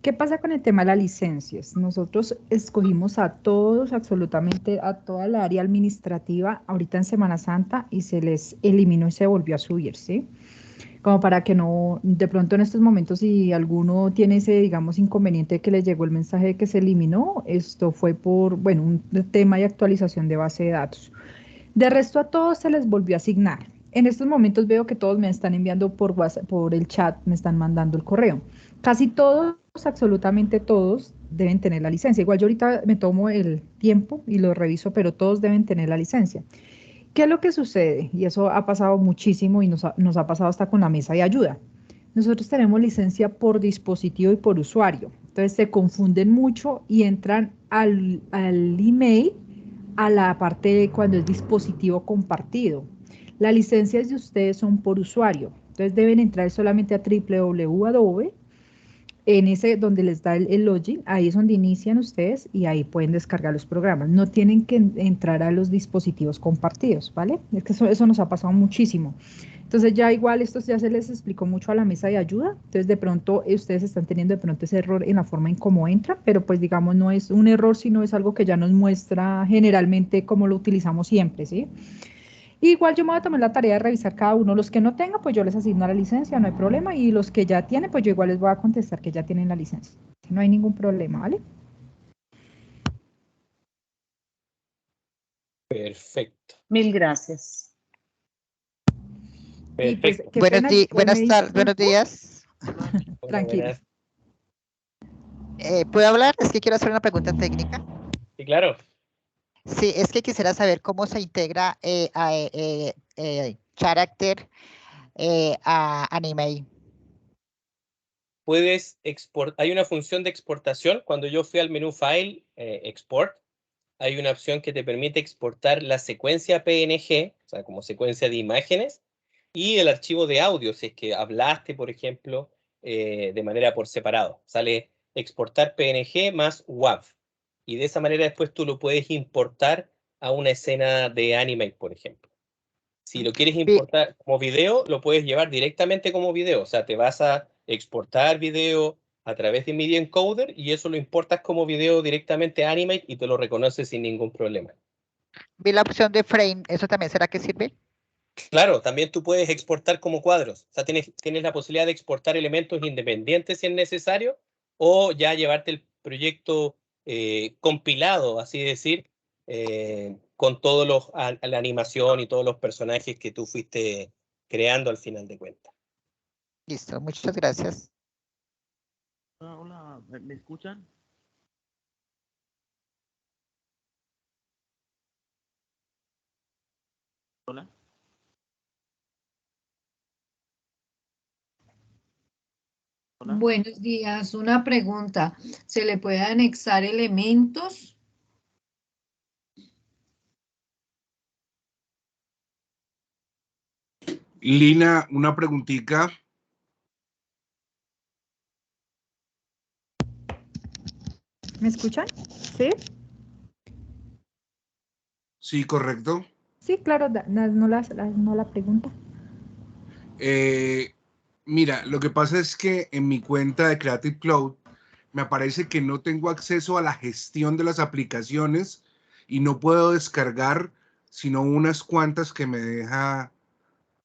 ¿Qué pasa con el tema de las licencias? Nosotros escogimos a todos, absolutamente a toda la área administrativa ahorita en Semana Santa y se les eliminó y se volvió a subir, ¿sí? Como para que no, de pronto en estos momentos, si alguno tiene ese, digamos, inconveniente de que les llegó el mensaje de que se eliminó, esto fue por, bueno, un tema de actualización de base de datos. De resto a todos se les volvió a asignar. En estos momentos veo que todos me están enviando por WhatsApp, por el chat, me están mandando el correo. Casi todos, absolutamente todos, deben tener la licencia. Igual yo ahorita me tomo el tiempo y lo reviso, pero todos deben tener la licencia. ¿Qué es lo que sucede? Y eso ha pasado muchísimo y nos ha pasado hasta con la mesa de ayuda. Nosotros tenemos licencia por dispositivo y por usuario. Entonces se confunden mucho y entran al email a la parte de cuando es dispositivo compartido. Las licencias de ustedes son por usuario, entonces deben entrar solamente a www.adobe, en ese donde les da el login, ahí es donde inician ustedes y ahí pueden descargar los programas. No tienen que entrar a los dispositivos compartidos, ¿vale? Es que eso nos ha pasado muchísimo. Entonces ya igual esto ya se les explicó mucho a la mesa de ayuda, entonces de pronto ustedes están teniendo de pronto ese error en la forma en cómo entra, pero pues digamos no es un error, sino es algo que ya nos muestra generalmente cómo lo utilizamos siempre, ¿sí? Igual yo me voy a tomar la tarea de revisar cada uno. Los que no tengan, pues yo les asigno la licencia, no hay problema. Y los que ya tienen, pues yo igual les voy a contestar que ya tienen la licencia. No hay ningún problema, ¿vale? Perfecto. Mil gracias. Perfecto. Pues, buenos días. Tranquilo. ¿Puedo hablar? Es que quiero hacer una pregunta técnica. Sí, claro. Sí, es que quisiera saber cómo se integra Character a Anime. Puedes exportar, hay una función de exportación. Cuando yo fui al menú File, Export, hay una opción que te permite exportar la secuencia PNG, o sea, como secuencia de imágenes, y el archivo de audio, si es que hablaste, por ejemplo, de manera por separado. Sale exportar PNG más WAV. Y de esa manera después tú lo puedes importar a una escena de anime, por ejemplo. Si lo quieres importar como video, lo puedes llevar directamente como video. O sea, te vas a exportar video a través de Media Encoder y eso lo importas como video directamente a Animate y te lo reconoce sin ningún problema. Vi la opción de frame, ¿eso también será que sirve? Claro, también tú puedes exportar como cuadros. O sea, tienes la posibilidad de exportar elementos independientes si es necesario o ya llevarte el proyecto compilado, así decir, con todos la animación y todos los personajes que tú fuiste creando al final de cuentas. Listo, muchas gracias. Hola, ¿me escuchan? Hola. Buenos días, una pregunta. ¿Se le puede anexar elementos? Lina, una preguntita. ¿Me escuchan? ¿Sí? Sí, correcto. Sí, claro, no la pregunta. Mira, lo que pasa es que en mi cuenta de Creative Cloud me aparece que no tengo acceso a la gestión de las aplicaciones y no puedo descargar sino unas cuantas que me deja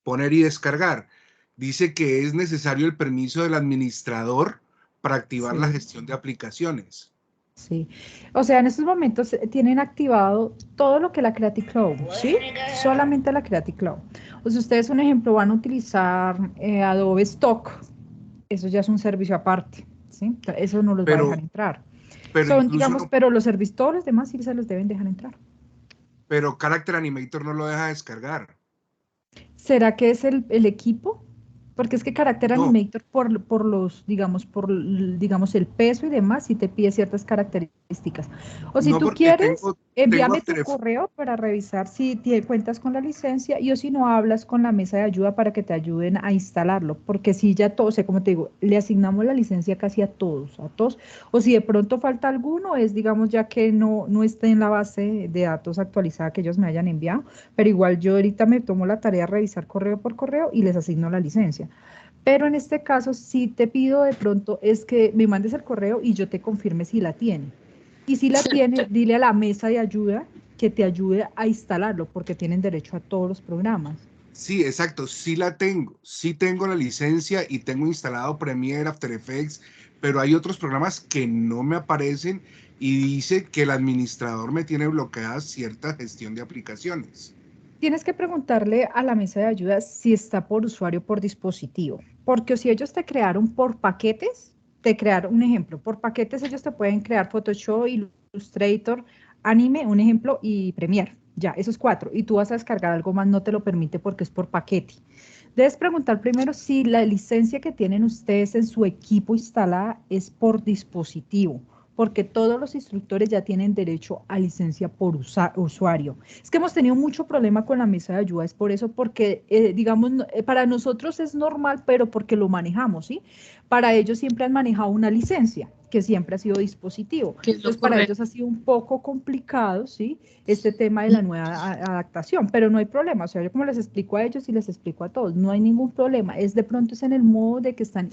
poner y descargar. Dice que es necesario el permiso del administrador para activar la gestión de aplicaciones. Sí, o sea, en estos momentos tienen activado todo lo que la Creative Cloud, ¿sí? Solamente la Creative Cloud. O sea, ustedes, un ejemplo, van a utilizar Adobe Stock, eso ya es un servicio aparte, ¿sí? Eso no los va a dejar entrar. Son, digamos, pero los servicios, todos los demás sí se los deben dejar entrar. Pero Character Animator no lo deja descargar. ¿Será que es el equipo? Porque es que Character Animator por los, digamos, el peso y demás, si te pide ciertas características. O si tú quieres, envíame tu correo para revisar si cuentas con la licencia y o si no hablas con la mesa de ayuda para que te ayuden a instalarlo. Porque si ya todos, como te digo, le asignamos la licencia casi a todos. O si de pronto falta alguno, es digamos ya que no esté en la base de datos actualizada que ellos me hayan enviado. Pero igual yo ahorita me tomo la tarea de revisar correo por correo y les asigno la licencia. Pero en este caso, si te pido de pronto es que me mandes el correo y yo te confirme si la tiene. Y si la tiene, dile a la mesa de ayuda que te ayude a instalarlo, porque tienen derecho a todos los programas. Sí, exacto, sí la tengo. Sí tengo la licencia y tengo instalado Premiere, After Effects, pero hay otros programas que no me aparecen y dice que el administrador me tiene bloqueada cierta gestión de aplicaciones. Tienes que preguntarle a la mesa de ayuda si está por usuario o por dispositivo, porque si ellos te crearon por paquetes, te crearon un ejemplo, por paquetes ellos te pueden crear Photoshop, Illustrator, Anime, un ejemplo, y Premiere, ya, esos 4, y tú vas a descargar algo más, no te lo permite porque es por paquete. Debes preguntar primero si la licencia que tienen ustedes en su equipo instalada es por dispositivo, porque todos los instructores ya tienen derecho a licencia por usuario. Es que hemos tenido mucho problema con la mesa de ayuda, es por eso, porque, digamos, para nosotros es normal, pero porque lo manejamos, ¿sí? Para ellos siempre han manejado una licencia, que siempre ha sido dispositivo. Entonces, para ellos ha sido un poco complicado, ¿sí? Este tema de la nueva adaptación, pero no hay problema. O sea, yo como les explico a ellos y les explico a todos, no hay ningún problema. Es de pronto es en el modo de que están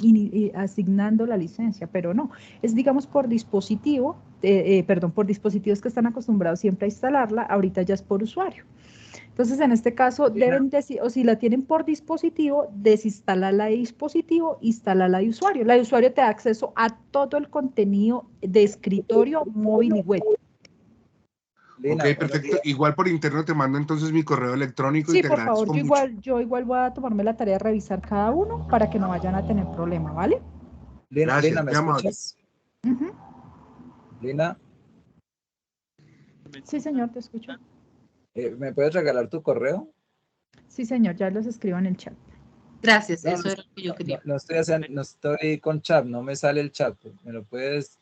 asignando la licencia, pero no. Es, digamos, por dispositivo, por dispositivos que están acostumbrados siempre a instalarla, ahorita ya es por usuario. Entonces, en este caso, deben decir, o si la tienen por dispositivo, desinstalarla de dispositivo, instalarla de usuario. La de usuario te da acceso a todo el contenido de escritorio, móvil y web. Ok, perfecto. Igual por interno te mando entonces mi correo electrónico Sí, y te por agradezco favor, mucho. yo igual voy a tomarme la tarea de revisar cada uno para que no vayan a tener problema, ¿vale? Lina, Gracias, ¿me muy amable. escuchas? Lina, Sí, señor, te escucho. ¿me puedes regalar tu correo? Sí, señor, ya los escribo en el chat. Gracias, No, eso era lo que yo quería. no estoy con chat, no me sale el chat. ¿Me lo puedes?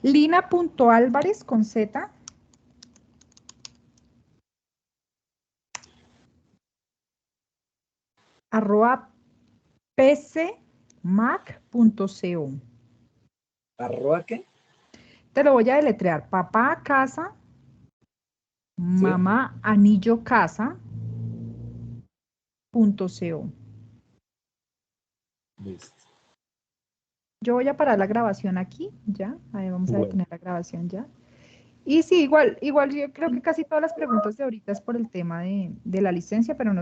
Lina.alvarez con Z. @ pcmac.co. ¿Arroba qué? Te lo voy a deletrear. Papá casa, mamá anillo casa, .co. Listo. Yo voy a parar la grabación aquí, ya. Ahí vamos a detener la grabación ya. Y sí, igual yo creo que casi todas las preguntas de ahorita es por el tema de la licencia, pero no sé.